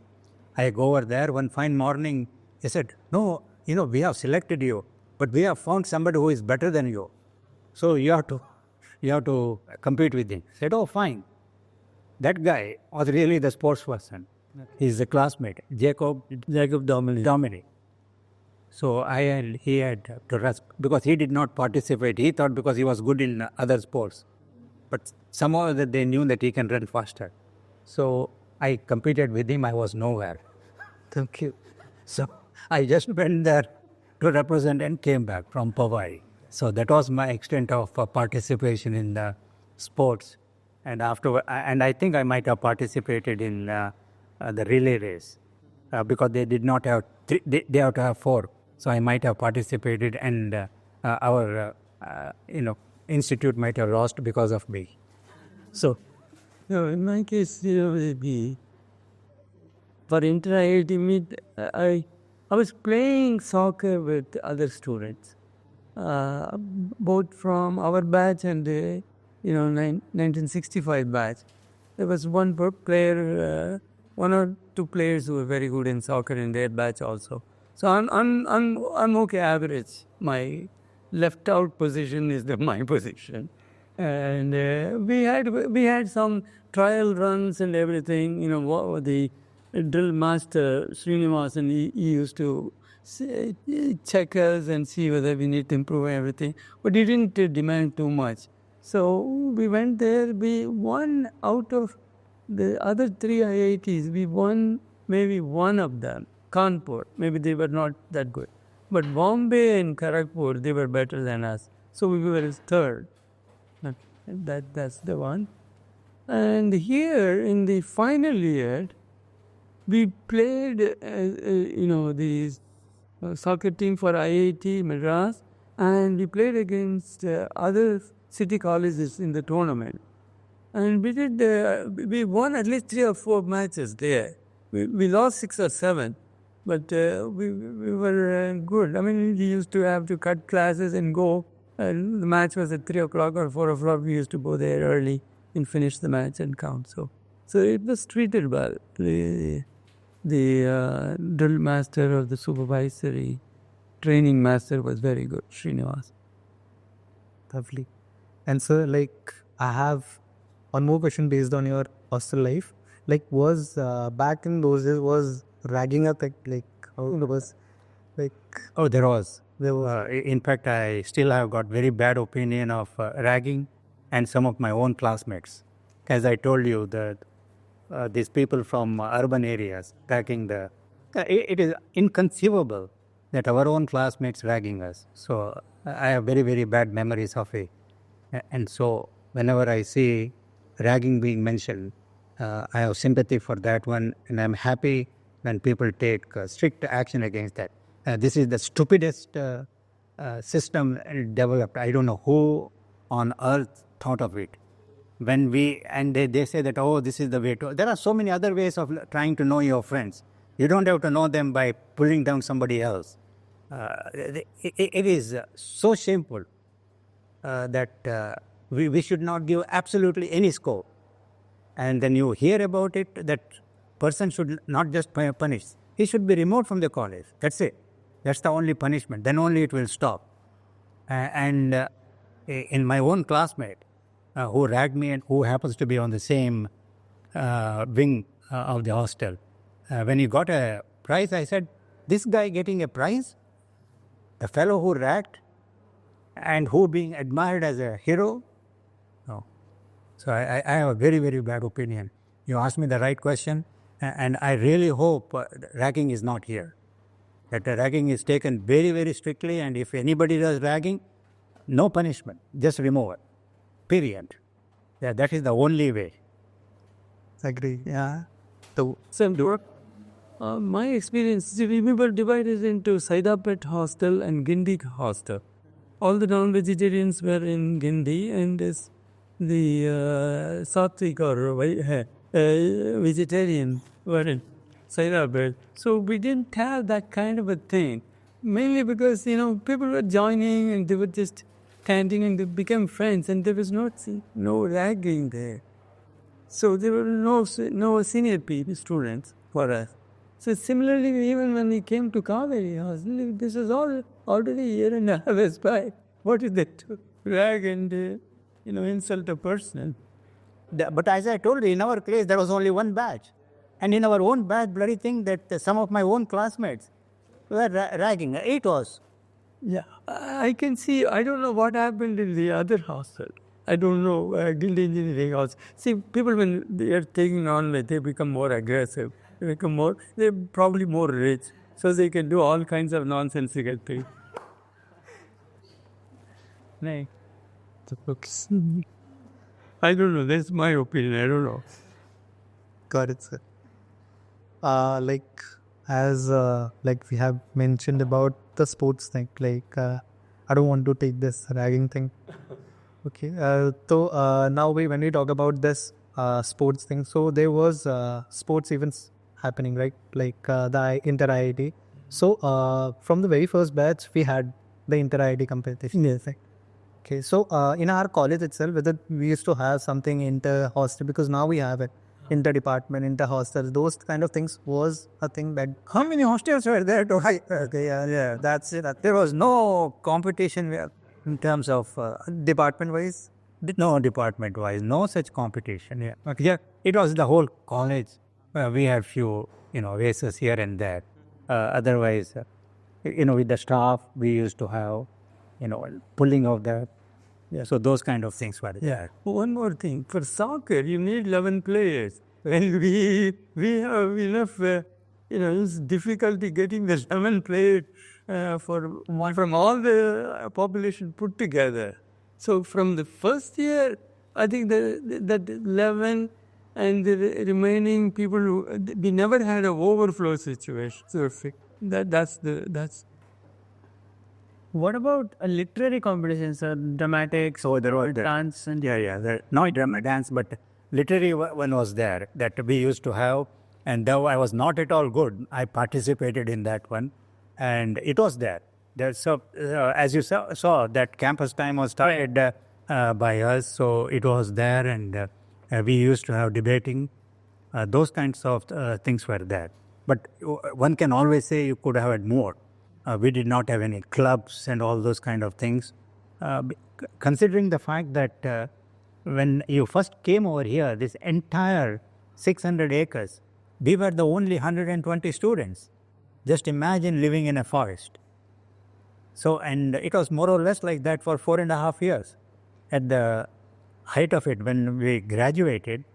I go over there one fine morning. He said, no, we have selected you, but we have found somebody who is better than you. So you have to compete with him. I said, oh, fine. That guy was really the sports person. He's a classmate, Jacob Dominic. So he had to rest because he did not participate. He thought because he was good in other sports, but somehow that they knew that he can run faster. So I competed with him. I was nowhere. Thank you. So I just went there to represent and came back from Powai. So that was my extent of participation in the sports. And and I think I might have participated in the relay race because they did not have they have to have 4. So I might have participated, and our institute might have lost because of me. So No, in my case, for inter-IIT meet, I was playing soccer with other students, both from our batch and 1965 batch. There was one player, 1 or 2 players who were very good in soccer in their batch also. So I'm okay average. My left out position is my position, and we had some trial runs and everything. The drill master Srinivasan, he used to check us and see whether we need to improve everything, but he didn't demand too much. So we went there. We won out of the other 3 IITs. We won maybe one of them. Kanpur, maybe they were not that good. But Bombay and Kharagpur, they were better than us. So we were 3rd. That's the one. And here in the final year, we played, the soccer team for IIT Madras, and we played against other city colleges in the tournament. And we won at least 3 or 4 matches there. We lost 6 or 7. But we were good. I mean, we used to have to cut classes and go. The match was at 3 o'clock or 4 o'clock. We used to go there early and finish the match and count. So it was treated well. The drill master or the supervisory training master was very good, Srinivas. Lovely. And sir, I have one more question based on your hostel life. Was back in those days, was ragging up how it was oh, there was. In fact, I still have got very bad opinion of ragging and some of my own classmates. As I told you, that these people from urban areas ragging it is inconceivable that our own classmates ragging us. So I have very, very bad memories of it. And so whenever I see ragging being mentioned, I have sympathy for that one, and I'm happy when people take strict action against that. This is the stupidest system developed. I don't know who on earth thought of it. They say that, oh, this is the way to. There are so many other ways of trying to know your friends. You don't have to know them by pulling down somebody else. It is so shameful that we should not give absolutely any scope. And then you hear about it, that person should not just punish. He should be removed from the college. That's it. That's the only punishment. Then only it will stop. In my own classmate who ragged me and who happens to be on the same wing of the hostel, when he got a prize, I said, this guy getting a prize? The fellow who ragged and who being admired as a hero? No. So I have a very, very bad opinion. You asked me the right question, and I really hope ragging is not here. That the ragging is taken very, very strictly, and if anybody does ragging, no punishment, just remove it. Period. Yeah, that is the only way. Agree. Yeah. My experience, we were divided into Saidapet hostel and Gindi hostel. All the non-vegetarians were in Gindi, and the Satvik or vegetarian were in Saidapet. So we didn't have that kind of a thing, mainly because, people were joining and they were just standing and they became friends, and there was no ragging there. So there were no senior students for us. So similarly, even when we came to Kaveri Hostel, this is all already a year and a half by. What is that to rag and insult a person? But as I told you, in our place, there was only one batch. And in our own batch, bloody thing that some of my own classmates were ragging. It was. Yeah, I can see. I don't know what happened in the other hostel. I don't know, guild engineering house. See, people when they are taking on, they become more aggressive. They're probably more rich. So they can do all kinds of nonsensical things. Like, the books. I don't know. That's my opinion. I don't know. Got it, sir. Like as like we have mentioned about the sports thing, like I don't want to take this ragging thing. Okay. So now when we talk about this sports thing, so there was sports events happening, right? Like the inter IIT. So from the very first batch, we had the inter IIT competition. Yes. Okay. So in our college itself, whether we used to have something inter hostel, because now we have it inter department, inter hostel, those kind of things was a thing that. How many hostels were there? Okay, yeah, that's it. There was no competition in terms of Department wise, no department wise, no such competition. Yeah, okay, yeah, it was the whole college. We had few, races here and there. Otherwise, with the staff, we used to have, pulling of the. Yeah, so those kind of things were there. Yeah. One more thing. For soccer, you need 11 players. When we have enough, it's difficulty getting the 11 players from all the population put together. So from the first year, I think that 11 and the remaining people, we never had an overflow situation. So that's. What about a literary competition, sir? Dramatics, So there was dance, and not drama dance, but literary one was there that we used to have. And though I was not at all good, I participated in that one, and it was there. So as you saw, that campus time was started by us, so it was there, and we used to have debating. Those kinds of things were there. But one can always say you could have had more. We did not have any clubs and all those kind of things. Considering the fact that when you first came over here, this entire 600 acres, we were the only 120 students. Just imagine living in a forest. So, and it was more or less like that for 4.5 years. At the height of it, when we graduated,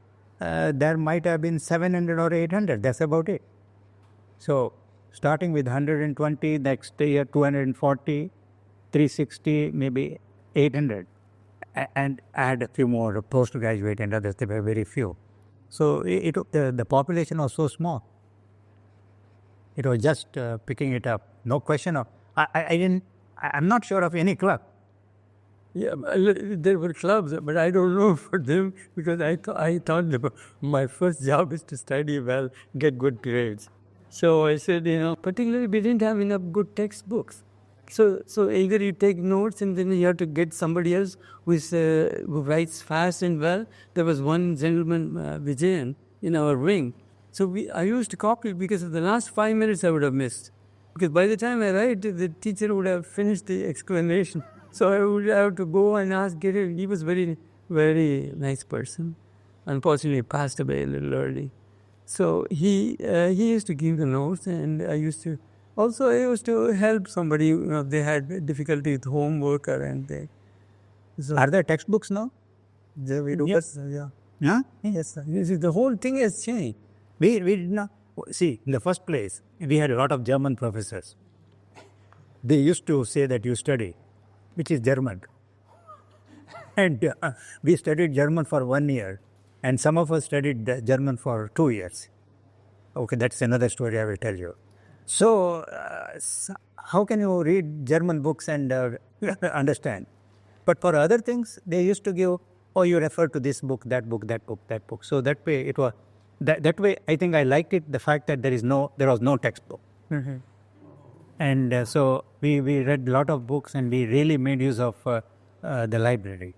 there might have been 700 or 800. That's about it. So, starting with 120, next year 240, 360, maybe 800. And I had a few more postgraduate and others, there were very few. So the population was so small. It was just picking it up. No question of, I'm not sure of any club. Yeah, there were clubs, but I don't know for them because I thought my first job is to study well, get good grades. So I said, particularly we didn't have enough good textbooks. So either you take notes and then you have to get somebody else who writes fast and well. There was one gentleman, Vijayan, in our wing. So I used to copy because of the last 5 minutes I would have missed. Because by the time I write, the teacher would have finished the explanation. So I would have to go and ask Gary. He was very, very nice person. Unfortunately, passed away a little early. So he used to give the notes, and I used to help somebody. They had difficulty with homework or anything. So, are there textbooks now? Yes, yeah. Yeah? Yes, sir. You see, the whole thing has changed. We did not. See, in the first place, we had a lot of German professors. They used to say that you study, which is German. And we studied German for 1 year. And some of us studied German for 2 years. Okay, that's another story I will tell you. So, how can you read German books and understand? But for other things, they used to give, you refer to this book, that book, that book, that book. So that way it was, that way I think I liked it, the fact that there was no textbook. Mm-hmm. And so we read a lot of books and we really made use of the library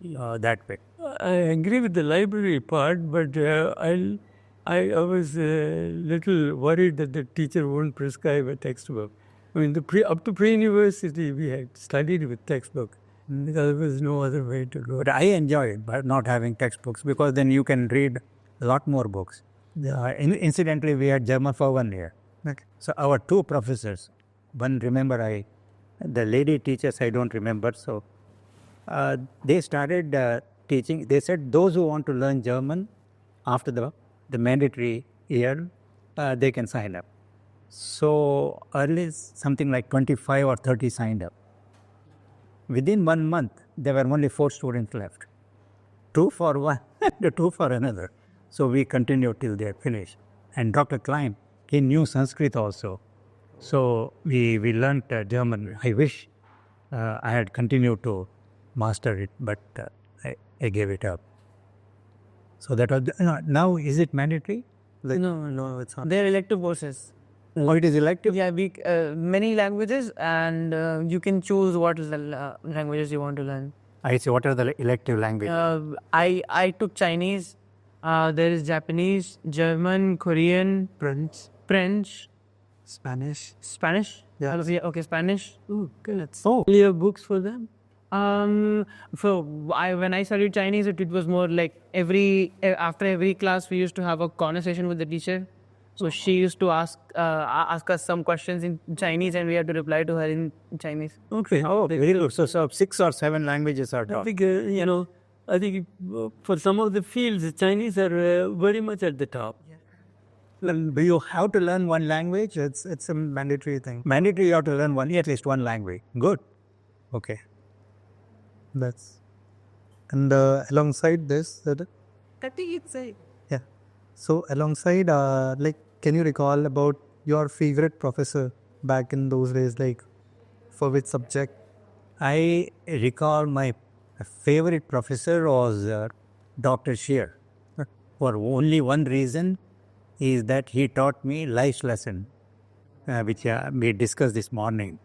that way. I agree with the library part, but I was a little worried that the teacher won't prescribe a textbook. I mean, up to pre-university, we had studied with textbook. There was no other way to go. But I enjoyed but not having textbooks, because then you can read a lot more books. Incidentally, we had German for 1 year. Okay. So our two professors, one remember the lady teachers I don't remember. So they started teaching. They said those who want to learn German after the mandatory year, they can sign up. So early something like 25 or 30 signed up. Within 1 month, there were only 4 students left. 2 for one, the 2 for another. So we continued till they finished. And Dr. Klein, he knew Sanskrit also. So we learned German. I wish I had continued to master it, but I gave it up. So that was, now is it mandatory? No, it's not. They're elective courses. Oh, it is elective? Yeah, many languages, and you can choose what languages you want to learn. I see. What are the elective languages? I took Chinese. There is Japanese, German, Korean, French, Spanish. Spanish. Yeah. Okay, Spanish. Oh, good. Oh, You have books for them? When I studied Chinese, it was more like after every class we used to have a conversation with the teacher. So she used to ask us some questions in Chinese, and we had to reply to her in Chinese. okay. Oh, very good. So 6 or 7 languages are I taught. think, I think for some of the fields, the Chinese are very much at the top. Do you have to learn one language? It's a mandatory thing. Mandatory, you have to learn at least one language. Good. Okay. That's and alongside this, yeah. So alongside, can you recall about your favorite professor back in those days? Like, for which subject? I recall my favorite professor was Dr. Shear. For only one reason is that he taught me life's lesson, which we discussed this morning.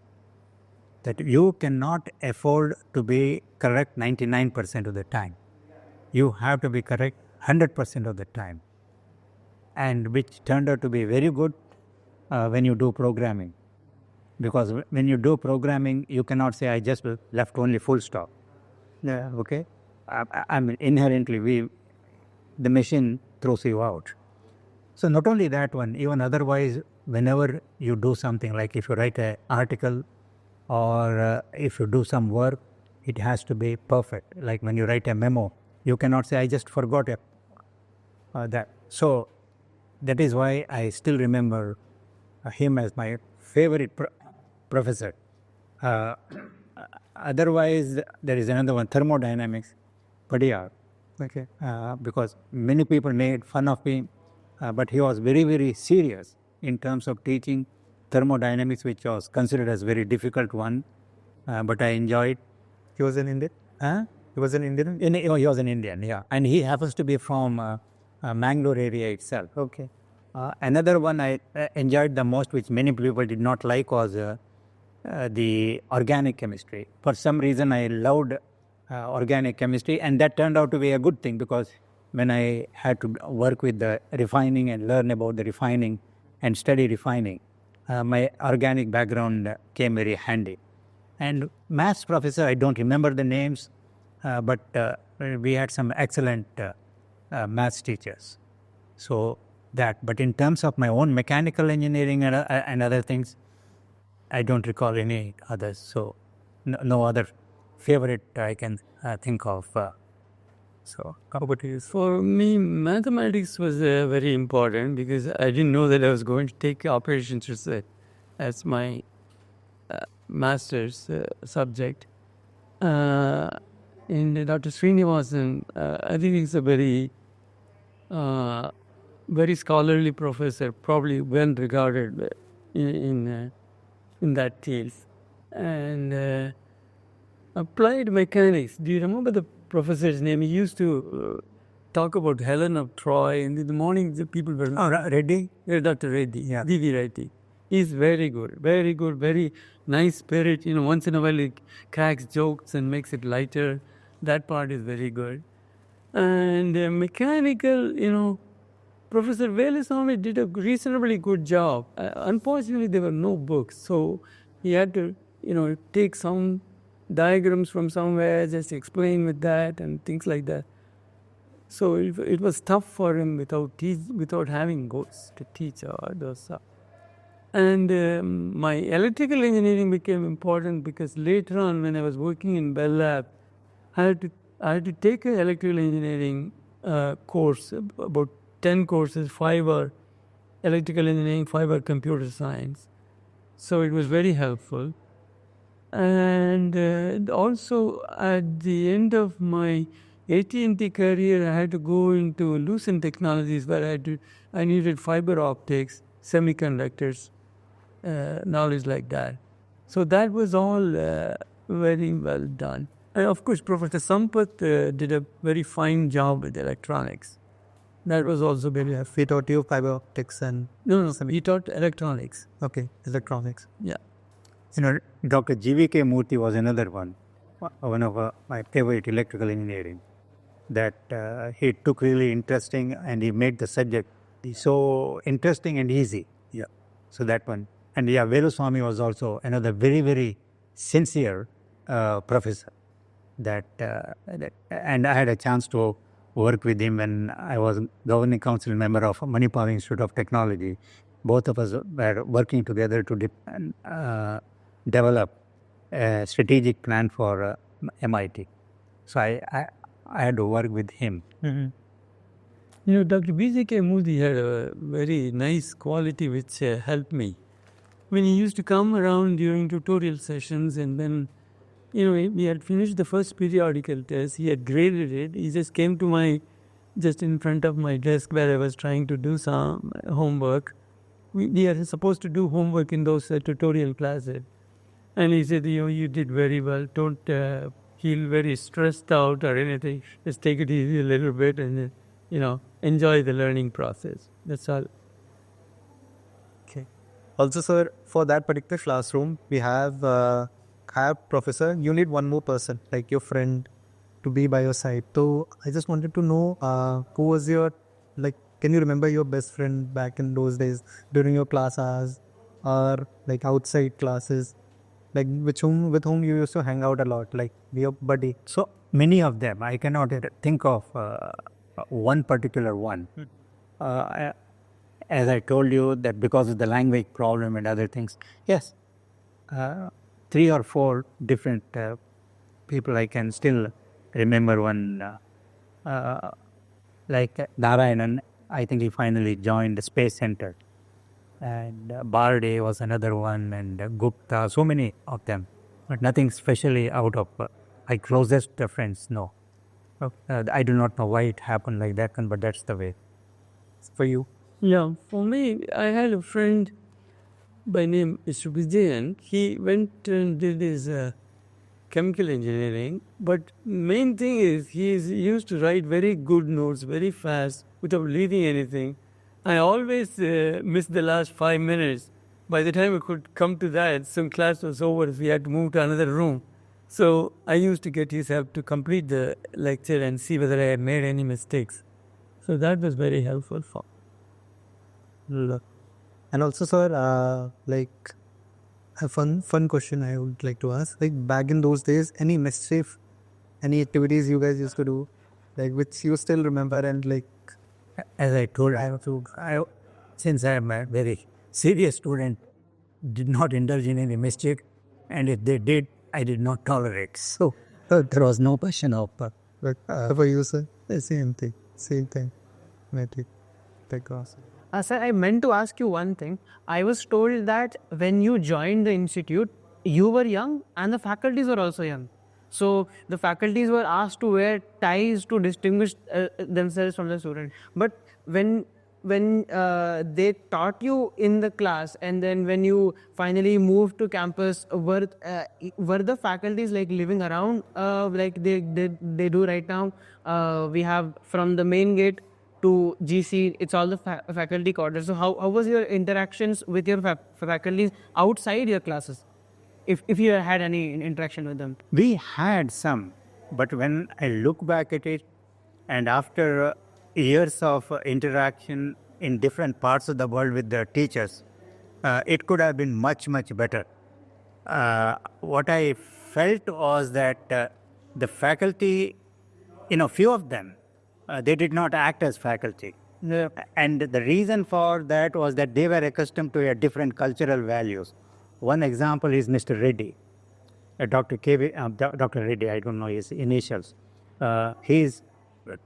That you cannot afford to be correct 99% of the time. You have to be correct 100% of the time. And which turned out to be very good when you do programming. Because when you do programming, you cannot say, I just left only full stop. Yeah. Okay? I mean, inherently, the machine throws you out. So not only that one, even otherwise, whenever you do something, like if you write an article or if you do some work, it has to be perfect. Like when you write a memo, you cannot say, I just forgot that. So that is why I still remember him as my favorite professor. Otherwise, there is another one, thermodynamics, Padiyar. Okay. Because many people made fun of him, but he was very, very serious in terms of teaching thermodynamics, which was considered as very difficult one, but I enjoyed. He was an Indian? He was an Indian? He was an Indian, yeah. And he happens to be from Mangalore area itself. Okay. Another one I enjoyed the most, which many people did not like, was the organic chemistry. For some reason, I loved organic chemistry, and that turned out to be a good thing, because when I had to work with the refining and learn about the refining and study refining, my organic background came very handy. And maths professor, I don't remember the names, but we had some excellent maths teachers. So that, but in terms of my own mechanical engineering and other things, I don't recall any others. So no other favorite I can think of. So For me, mathematics was very important, because I didn't know that I was going to take operations research as my master's subject. In Dr. Srinivasan, I think he's a very scholarly professor, probably well regarded in that field. And applied mechanics. Do you remember the professor's name? He used to talk about Helen of Troy, and in the morning the people were... Oh, Reddy? Yeah, Dr. Reddy, Yeah. V.V. Reddy. He's very good, very nice spirit. Once in a while he cracks jokes and makes it lighter. That part is very good. And mechanical, Professor Velasamy did a reasonably good job. Unfortunately, there were no books, so he had to, take some diagrams from somewhere, just explain with that and things like that. So it was tough for him without having goals to teach or those stuff. And my electrical engineering became important because later on, when I was working in Bell Lab, I had to take an electrical engineering course, about 10 courses, 5 were electrical engineering, 5 were computer science. So it was very helpful. And also at the end of my AT&T career, I had to go into Lucent Technologies where I needed fiber optics, semiconductors, knowledge like that. So that was all very well done. And of course, Professor Sampath did a very fine job with electronics. That was also very helpful. We taught you fiber optics and No, he taught electronics. okay, electronics. Yeah. Dr. GVK Murthy was another one of my favorite electrical engineering. That he took really interesting and he made the subject so interesting and easy. Yeah. So that one. And yeah, Veluswamy was also another very, very sincere professor. And I had a chance to work with him when I was governing council member of Manipal Institute of Technology. Both of us were working together to develop a strategic plan for MIT. So I had to work with him. Mm-hmm. Dr. BJK Murthy had a very nice quality which helped me. When he used to come around during tutorial sessions and then, we had finished the first periodical test, he had graded it, he just came to just in front of my desk where I was trying to do some homework. We are supposed to do homework in those tutorial classes. And he said, you did very well, don't feel very stressed out or anything, just take it easy a little bit and, enjoy the learning process. That's all. Okay. Also, sir, for that particular classroom, we have professor. You need one more person, like your friend, to be by your side. So I just wanted to know who was your, can you remember your best friend back in those days during your class hours or outside classes? With whom you used to hang out a lot, your buddy? So many of them. I cannot think of one particular one. As I told you that because of the language problem and other things, yes, 3 or 4 different people I can still remember. One Narayanan, I think he finally joined the Space Center. And Barde was another one, and Gupta, so many of them. But nothing especially out of my closest friends, no. I do not know why it happened like that one, but that's the way. For you? Yeah, for me, I had a friend by name Mr. Vijayan. He went and did his chemical engineering, but main thing is he used to write very good notes very fast without reading anything. I always missed the last 5 minutes. By the time we could come to that, some class was over, we had to move to another room. So I used to get his help to complete the lecture and see whether I had made any mistakes. So that was very helpful for me. And also, sir, a fun question I would like to ask. Back in those days, any mischief, any activities you guys used to do, which you still remember and As I told, since I am a very serious student, did not indulge in any mischief, and if they did, I did not tolerate. So there was no question of. For you, sir, the same thing. Metric, Sir, I meant to ask you one thing. I was told that when you joined the institute, you were young and the faculties were also young. So the faculties were asked to wear ties to distinguish themselves from the student. But when they taught you in the class, and then when you finally moved to campus, were the faculties living around like they do right now? We have from the main gate to GC, it's all the faculty quarters. So how was your interactions with your faculties outside your classes? If you had any interaction with them? We had some, but when I look back at it, and after years of interaction in different parts of the world with the teachers, it could have been much, much better. What I felt was that the faculty, few of them, they did not act as faculty. Yeah. And the reason for that was that they were accustomed to a different cultural values. One example is Mr. Reddy, Dr. Dr. Reddy, I don't know his initials. He's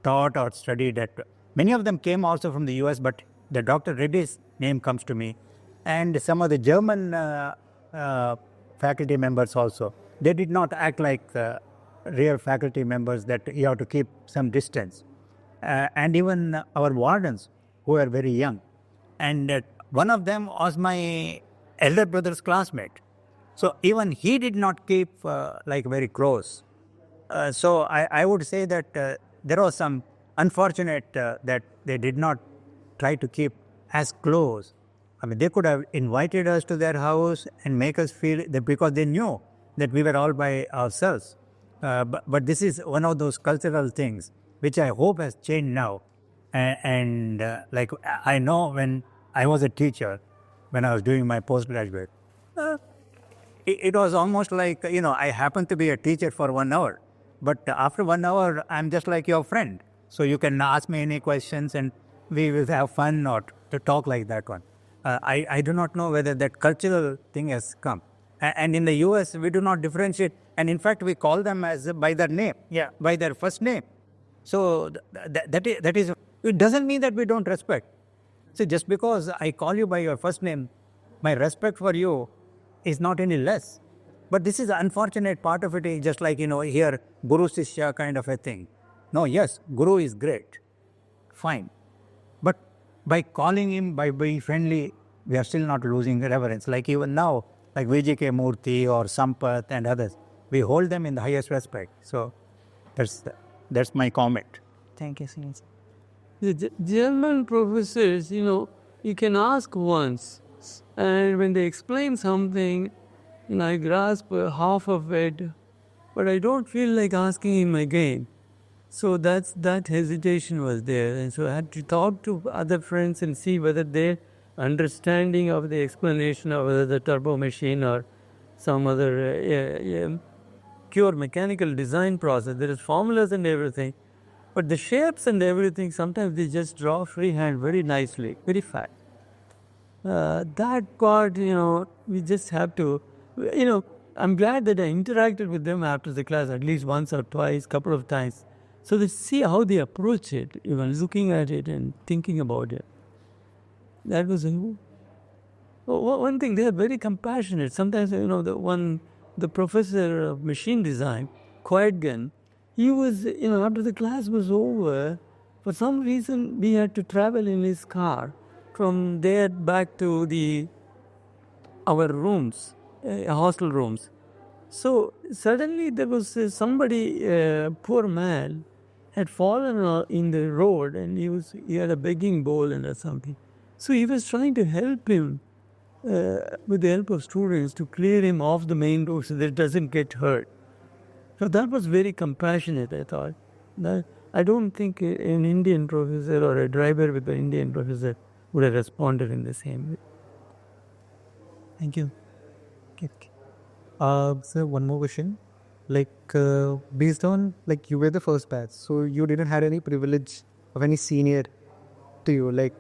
taught or studied at, many of them came also from the US, but the Dr. Reddy's name comes to me. And some of the German faculty members also, they did not act like real faculty members that you have to keep some distance. And even our wardens who were very young. And one of them was my elder brother's classmate. So even he did not keep like very close. So I would say that there was some unfortunate that they did not try to keep as close. I mean, they could have invited us to their house and make us feel that, because they knew that we were all by ourselves. But this is one of those cultural things which I hope has changed now. And like I know when I was a teacher, when I was doing my postgraduate, it was almost like, I happened to be a teacher for 1 hour. But after 1 hour, I'm just like your friend. So you can ask me any questions and we will have fun or to talk like that one. I do not know whether that cultural thing has come. And in the US, we do not differentiate. And in fact, we call them as by their name, by their first name. So that is, it doesn't mean that we don't respect. See, just because I call you by your first name, my respect for you is not any less. But this is an unfortunate part of it, just like, here, Guru Sishya kind of a thing. No, yes, Guru is great, fine. But by calling him, by being friendly, we are still not losing reverence. Like even now, like VJK Murthy or Sampath and others, we hold them in the highest respect. So that's my comment. Thank you, Senior. The German professors, you can ask once, and when they explain something, I grasp half of it, but I don't feel like asking him again. So that hesitation was there, and so I had to talk to other friends and see whether their understanding of the explanation of whether the turbo machine or some other pure mechanical design process. There is formulas and everything, but the shapes and everything, sometimes they just draw freehand very nicely, very fast. That part, we just have to, I'm glad that I interacted with them after the class at least once or twice, couple of times. So they see how they approach it, even looking at it and thinking about it. That was one thing. They are very compassionate. Sometimes, the professor of machine design, Quietgen, he was, after the class was over, for some reason we had to travel in his car from there back to our rooms, hostel rooms. So suddenly there was somebody, poor man, had fallen in the road, and he had a begging bowl or something. So he was trying to help him with the help of students to clear him off the main road so that it doesn't get hurt. So that was very compassionate, I thought. I don't think an Indian professor or a driver with an Indian professor would have responded in the same way. Thank you. Okay. So one more question. Based on, you were the first batch, so you didn't have any privilege of any senior to you,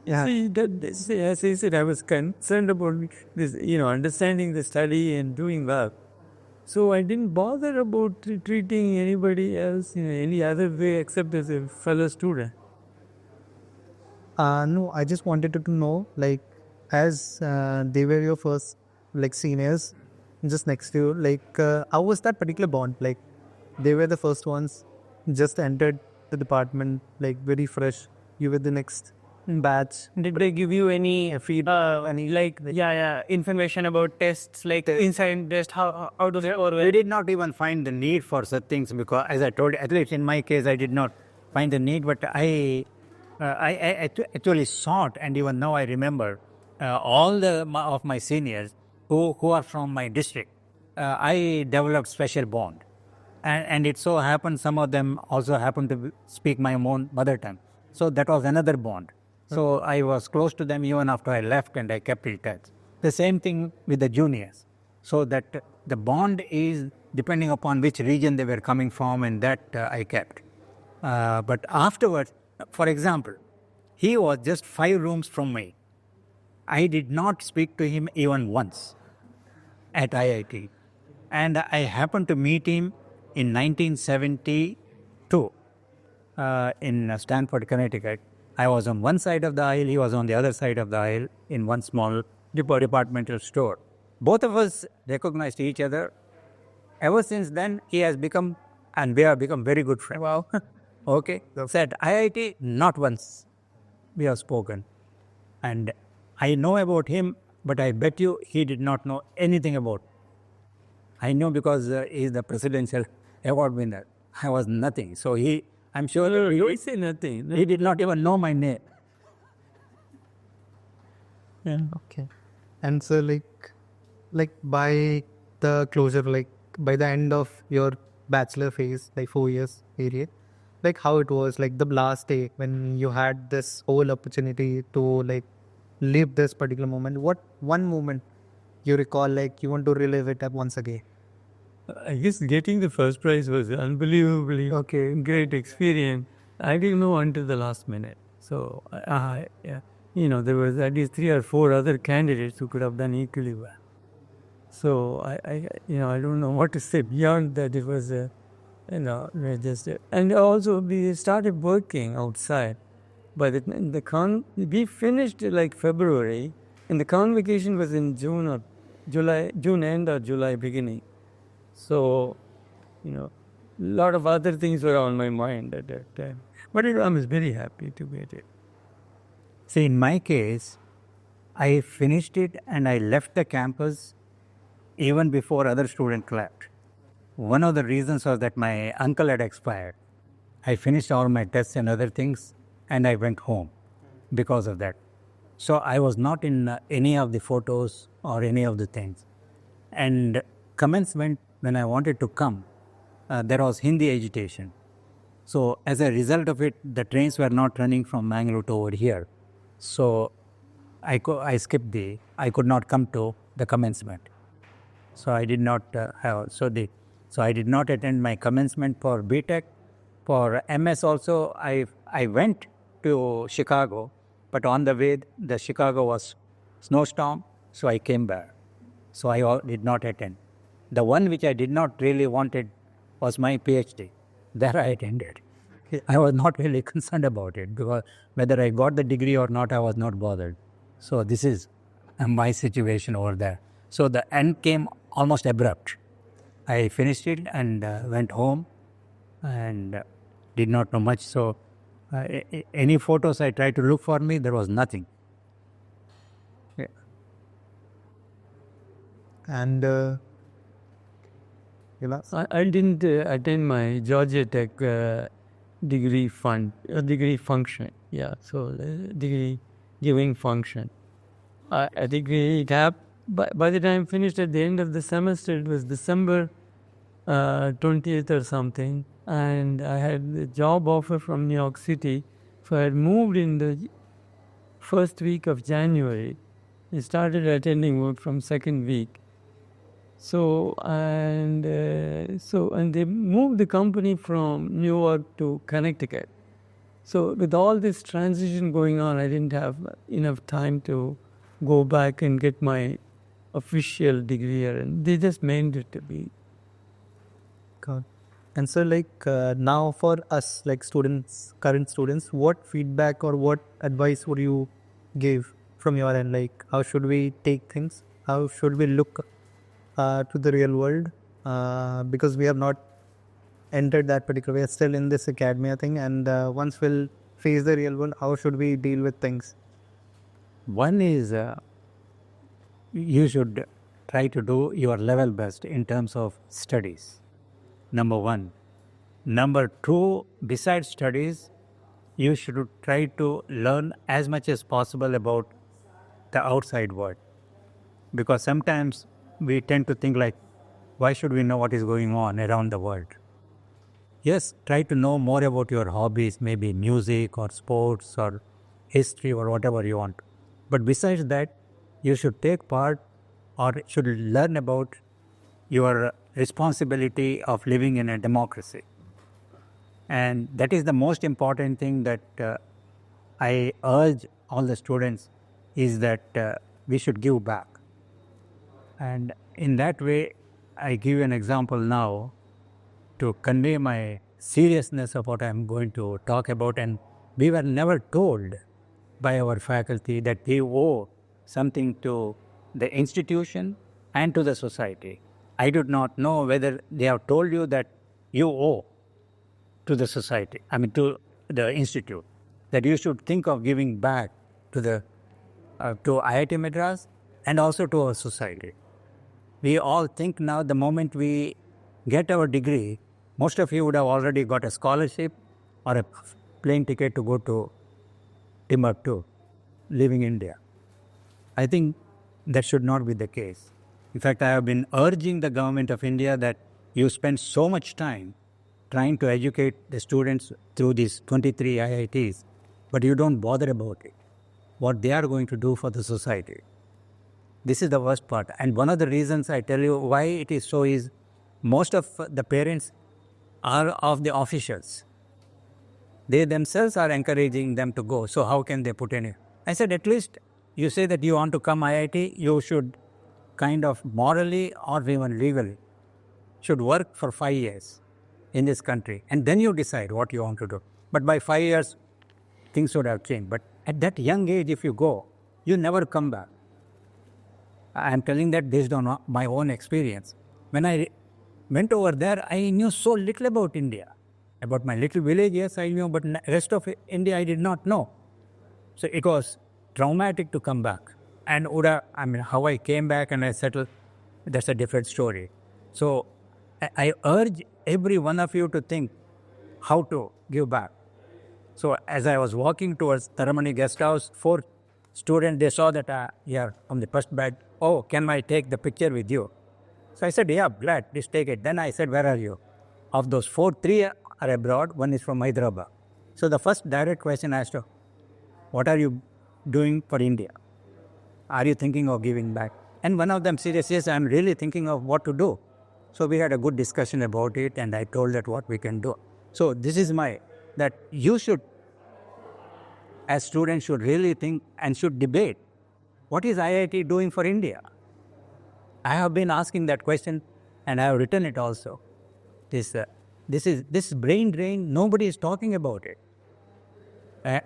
yeah. See, as I said, I was concerned about this, understanding the study and doing well. So I didn't bother about treating anybody else in any other way except as a fellow student. No, I just wanted to know, as they were your first, seniors, just next to you, how was that particular bond? They were the first ones, just entered the department, very fresh. You were the next batch. Did they give you any feedback? information about tests, inside test, how does it work? We did not even find the need for such things, because as I told you, at least in my case, I did not find the need, but I actually sought, and even now I remember all of my seniors who are from my district. I developed special bond, and it so happened some of them also happened to speak my own mother tongue. So that was another bond. So I was close to them even after I left, and I kept in touch. The same thing with the juniors. So that the bond is depending upon which region they were coming from, and that I kept. But afterwards, for example, he was just 5 rooms from me. I did not speak to him even once at IIT. And I happened to meet him in 1972 in Stanford, Connecticut. I was on one side of the aisle, he was on the other side of the aisle in one small departmental store. Both of us recognized each other. Ever since then, he has become, and we have become very good friends. Wow. Okay. Said IIT, not once we have spoken. And I know about him, but I bet you he did not know anything about. I know because he is the presidential award winner. I was nothing. So I'm sure You say nothing. he did not even know my name. Yeah. Okay. And so like by the closure, like by the end of your bachelor phase, like 4 years period, like how it was, like the last day when you had this whole opportunity to like live this particular moment, what one moment you recall, like you want to relive it up once again? I guess getting the first prize was unbelievably great experience. I didn't know until the last minute. So, yeah, there was at least 3 or 4 other candidates who could have done equally well. So I don't know what to say beyond that. It was, we're just, and also we started working outside. But we finished like February, and the convocation was in June or June end or July beginning. So, a lot of other things were on my mind at that time. But I was very happy to get it. See, in my case, I finished it and I left the campus even before other students left. One of the reasons was that my uncle had expired. I finished all my tests and other things and I went home because of that. So I was not in any of the photos or any of the things. And commencement, when I wanted to come, there was Hindi agitation. So as a result of it, the trains were not running from Mangalore to over here. So I skipped I could not come to the commencement. So I did not so I did not attend my commencement for BTech. For MS also, I went to Chicago, but on the way, the Chicago was snowstorm, so I came back. So I did not attend. The one which I did not really wanted was my PhD. There I attended. I was not really concerned about it because whether I got the degree or not, I was not bothered. So this is my situation over there. So the end came almost abrupt. I finished it and went home and did not know much. So any photos I tried to look for me, there was nothing. Yeah. And I didn't attend my Georgia Tech degree function. Yeah, so degree giving function. I think it happened. By the time I finished at the end of the semester, it was December 20th or something, and I had a job offer from New York City. So I had moved in the first week of January. I started attending work from second week. So and they moved the company from New York to Connecticut. So with all this transition going on, I didn't have enough time to go back and get my official degree, and they just made it to be. God. And so now for us, like students, current students, what feedback or what advice would you give from your end? Like how should we take things? How should we look to the real world? Because we have not entered that particular, we are still in this academia thing, and once we'll face the real world, how should we deal with things? One is you should try to do your level best in terms of studies. Number one. Number two, besides studies, you should try to learn as much as possible about the outside world. Because sometimes we tend to think like, why should we know what is going on around the world? Yes, try to know more about your hobbies, maybe music or sports or history or whatever you want. But besides that, you should take part or should learn about your responsibility of living in a democracy. And that is the most important thing that I urge all the students is that we should give back. And in that way, I give you an example now to convey my seriousness of what I'm going to talk about. And we were never told by our faculty that we owe something to the institution and to the society. I do not know whether they have told you that you owe to the society, to the institute, that you should think of giving back to the to IIT Madras and also to our society. We all think now the moment we get our degree, most of you would have already got a scholarship or a plane ticket to go to Timbuktu, leaving India. I think that should not be the case. In fact, I have been urging the government of India that you spend so much time trying to educate the students through these 23 IITs, but you don't bother about it, what they are going to do for the society. This is the worst part. And one of the reasons I tell you why it is so is most of the parents are of the officials. They themselves are encouraging them to go. So how can they put in it? I said, at least you say that you want to come IIT, you should kind of morally or even legally should work for 5 years in this country. And then you decide what you want to do. But by 5 years, things would have changed. But at that young age, if you go, you never come back. I am telling that based on my own experience. When I went over there, I knew so little about India. About my little village, yes, I knew, but the rest of India, I did not know. So it was traumatic to come back. And how I came back and I settled, that's a different story. So I urge every one of you to think how to give back. So as I was walking towards Taramani guest house, 4 students, they saw that yeah, from the first batch, oh, can I take the picture with you? So I said, yeah, glad, please take it. Then I said, where are you? Of those 4, 3 are abroad, 1 is from Hyderabad. So the first direct question I asked her, what are you doing for India? Are you thinking of giving back? And one of them said, yes, I'm really thinking of what to do. So we had a good discussion about it and I told that what we can do. So this is that you should, as students, should really think and should debate, what is IIT doing for India? I have been asking that question and I have written it also. This brain drain, nobody is talking about it.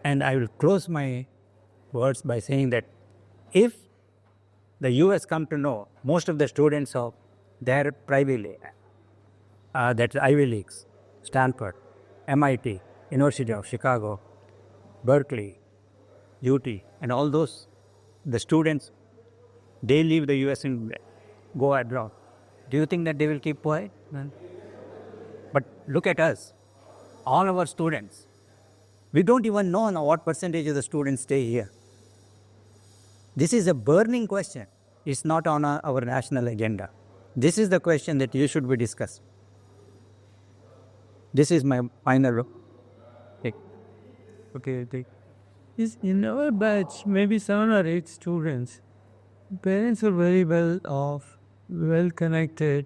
And I will close my words by saying that if the US come to know most of the students of their private league, that's Ivy Leagues, Stanford, MIT, University of Chicago, Berkeley, UT, and all those, the students, they leave the US and go abroad. Do you think that they will keep quiet? But look at us, all our students. We don't even know now what percentage of the students stay here. This is a burning question. It's not on our national agenda. This is the question that you should be discussing. This is my final. Okay. In our batch, maybe 7 or 8 students, parents were very well off, well connected.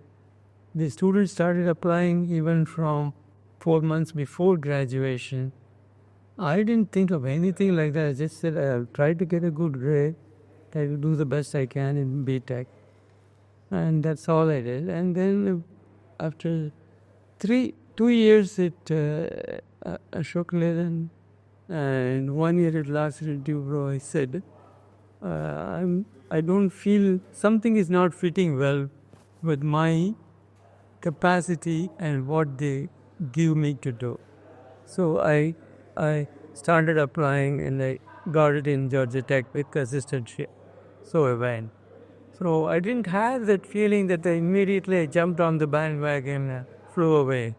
The students started applying even from 4 months before graduation. I didn't think of anything like that. I just said I'll try to get a good grade. I will do the best I can in BTech. And that's all I did. And then after 2 years at Ashok Leland and 1 year at Lasseter Dubro, I said, I don't feel something is not fitting well with my capacity and what they give me to do. So I started applying and I got it in Georgia Tech with consistency. So I went. So I didn't have that feeling that immediately I jumped on the bandwagon and flew away,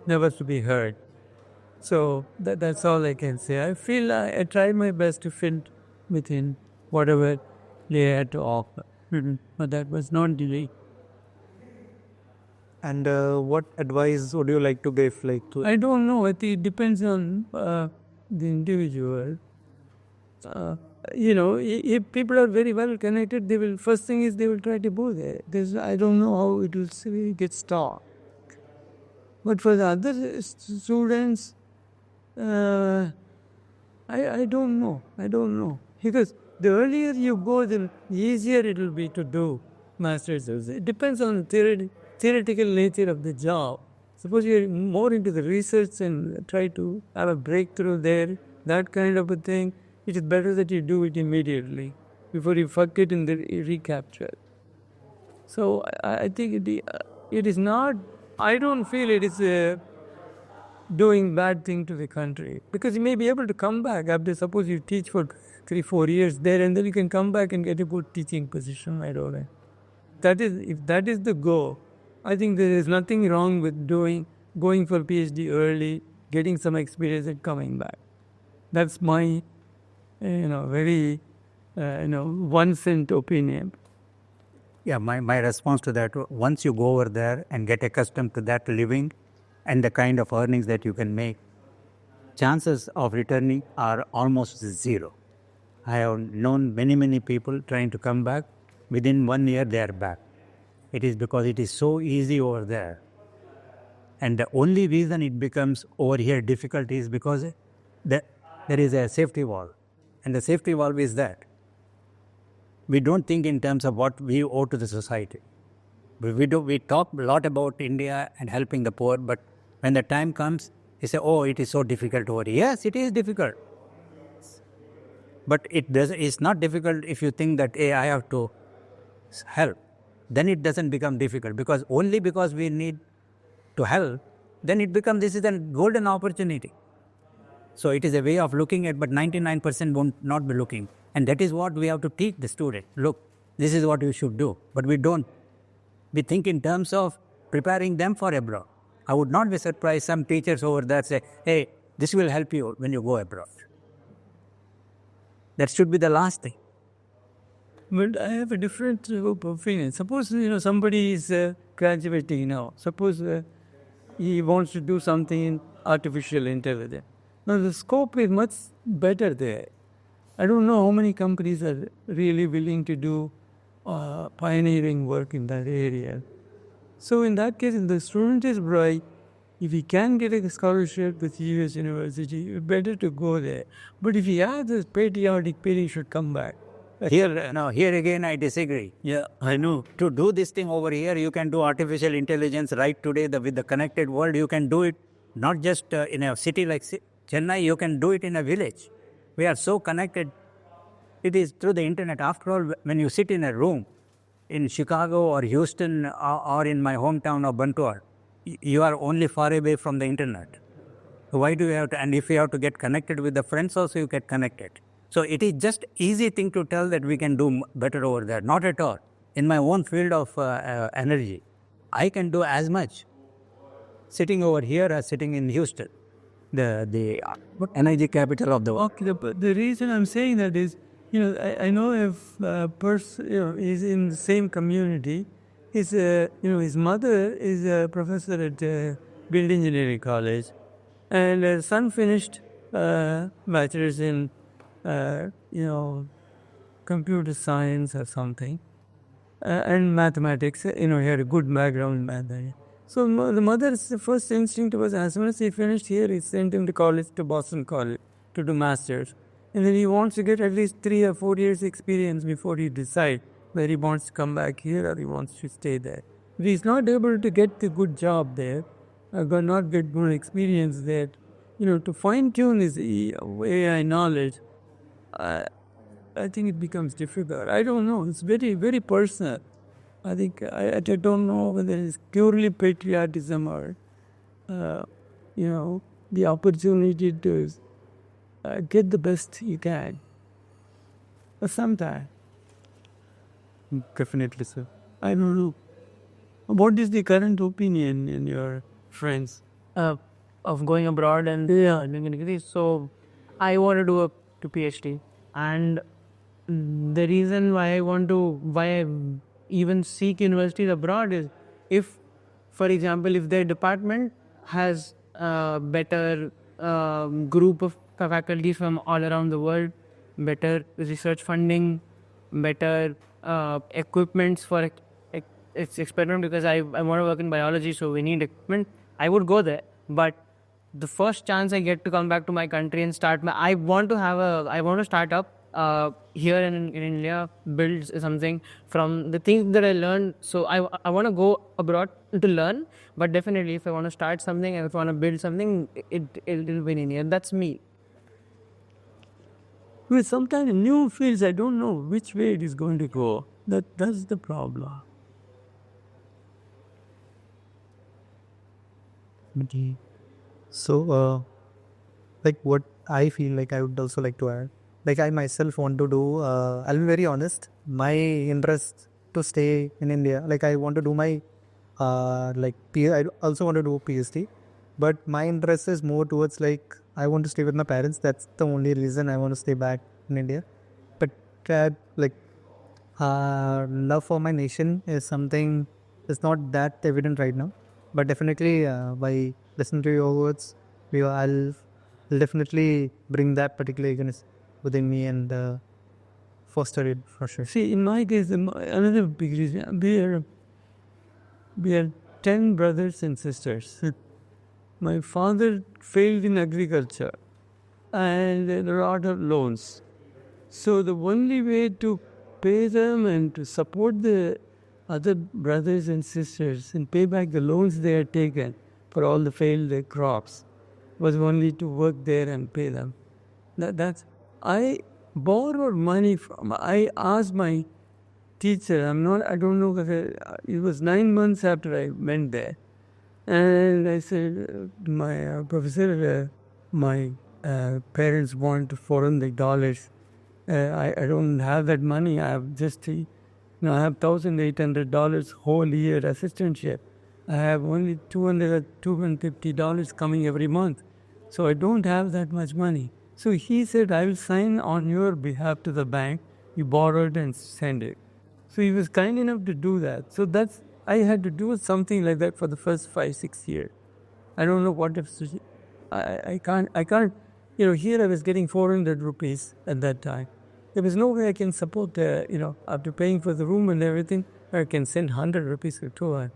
never to be heard. So that's all I can say. I feel I tried my best to fit within whatever they had to offer. But that was not delay. And what advice would you like to give? I don't know. I think it depends on the individual. if people are very well connected, they will, first thing is they will try to go there. I don't know how it will get stopped. But for the other students, I don't know. I don't know. Because the earlier you go, the easier it will be to do master's. It depends on the theoretical nature of the job. Suppose you're more into the research and try to have a breakthrough there, that kind of a thing, it is better that you do it immediately before you fuck it in the recapture. So I think it is not, I don't feel it is doing bad thing to the country, because you may be able to come back after, suppose you teach for 3-4 years there, and then you can come back and get a good teaching position right away. If that is the goal, I think there is nothing wrong with going for PhD early, getting some experience and coming back. That's my very 1 cent opinion. Yeah, my response to that, once you go over there and get accustomed to that living and the kind of earnings that you can make, chances of returning are almost zero. I have known many people trying to come back. Within 1 year, they are back. It is because it is so easy over there. And the only reason it becomes over here difficult is because there is a safety valve. And the safety valve is that we don't think in terms of what we owe to the society. We talk a lot about India and helping the poor, but when the time comes, we say, oh, it is so difficult over here. Yes, it is difficult. But it's not difficult if you think that, hey, I have to help. Then it doesn't become difficult, because only because we need to help, then it becomes, this is a golden opportunity. So it is a way of looking at, but 99% won't not be looking. And that is what we have to teach the student. Look, this is what you should do. But we don't. We think in terms of preparing them for abroad. I would not be surprised some teachers over there say, hey, this will help you when you go abroad. That should be the last thing. But I have a different opinion. Suppose somebody is graduating now. Suppose he wants to do something in artificial intelligence. Now the scope is much better there. I don't know how many companies are really willing to do pioneering work in that area. So in that case, if the student is bright, if he can get a scholarship with US University, it's better to go there. But if he has this patriotic pity, he should come back. Here again I disagree. Yeah, I know. To do this thing over here, you can do artificial intelligence right today. With the connected world, you can do it not just in a city like Chennai, you can do it in a village. We are so connected. It is through the internet. After all, when you sit in a room in Chicago or Houston or in my hometown of Bantuar, you are only far away from the internet. Why do you have to? And if you have to get connected with the friends also, you get connected. So it is just easy thing to tell that we can do better over there. Not at all. In my own field of energy, I can do as much sitting over here as sitting in Houston, the energy capital of the world. Okay, the reason I'm saying that is, I know if a person is in the same community, his mother is a professor at Build Engineering College, and her son finished bachelor's in computer science or something, and mathematics. He had a good background in math. So the mother's first instinct was, as soon as he finished here, he sent him to college, to Boston College, to do masters. And then he wants to get at least 3 or 4 years experience before he decides whether he wants to come back here or he wants to stay there. If he's not able to get the good job there, not get good experience there, to fine tune his AI knowledge, I think it becomes difficult. I don't know. It's very, very personal. I think I don't know whether it's purely patriotism or, the opportunity to get the best you can. Sometime. Definitely, sir. I don't know. What is the current opinion in your friends? Of going abroad and doing a degree. So I want to do a PhD, and the reason why I even seek universities abroad is, if, for example, if their department has a better group of faculty from all around the world, better research funding, better equipments for its experiment, because I want to work in biology, so we need equipment. I would go there, but the first chance I get to come back to my country and start I want to start up here in India, build something from the things that I learned. So I want to go abroad to learn, but definitely if I want to start something, if I want to build something, it'll be in India. That's me. With sometimes new fields, I don't know which way it is going to go. That's the problem. So, like what I feel like I would also like to add, like I myself want to do, I'll be very honest, my interest to stay in India, like I want to do my, I also want to do a PhD, but my interest is more towards like, I want to stay with my parents. That's the only reason I want to stay back in India. But like, love for my nation is something is not that evident right now, but definitely by listening to your words, I'll definitely bring that particular eagerness within me and foster it for sure. See, in my case, another big reason, we are 10 brothers and sisters. My father failed in agriculture and there are a lot of loans. So the only way to pay them and to support the other brothers and sisters and pay back the loans they had taken for all the failed crops was only to work there and pay them. I borrowed money I asked my teacher, I don't know, it was 9 months after I went there. And I said, my professor, my parents want $400. I don't have that money. I have just, I have $1,800 whole year assistantship. I have only $250 coming every month. So I don't have that much money. So he said, I will sign on your behalf to the bank. You borrowed and send it. So he was kind enough to do that. So I had to do something like that for the first 5-6 years. I don't know what if I can't. Here I was getting 400 rupees at that time. There was no way I can support after paying for the room and everything, I can send 100 rupees to her.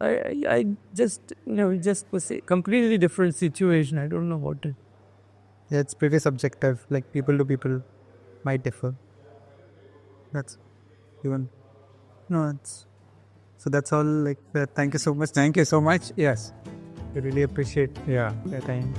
I just, it just was a completely different situation. I don't know what to. Yeah, it's pretty subjective. Like people to people might differ. That's even. No, it's. So that's all. Like, thank you so much. Thank you so much. Yes. We really appreciate Yeah. your time.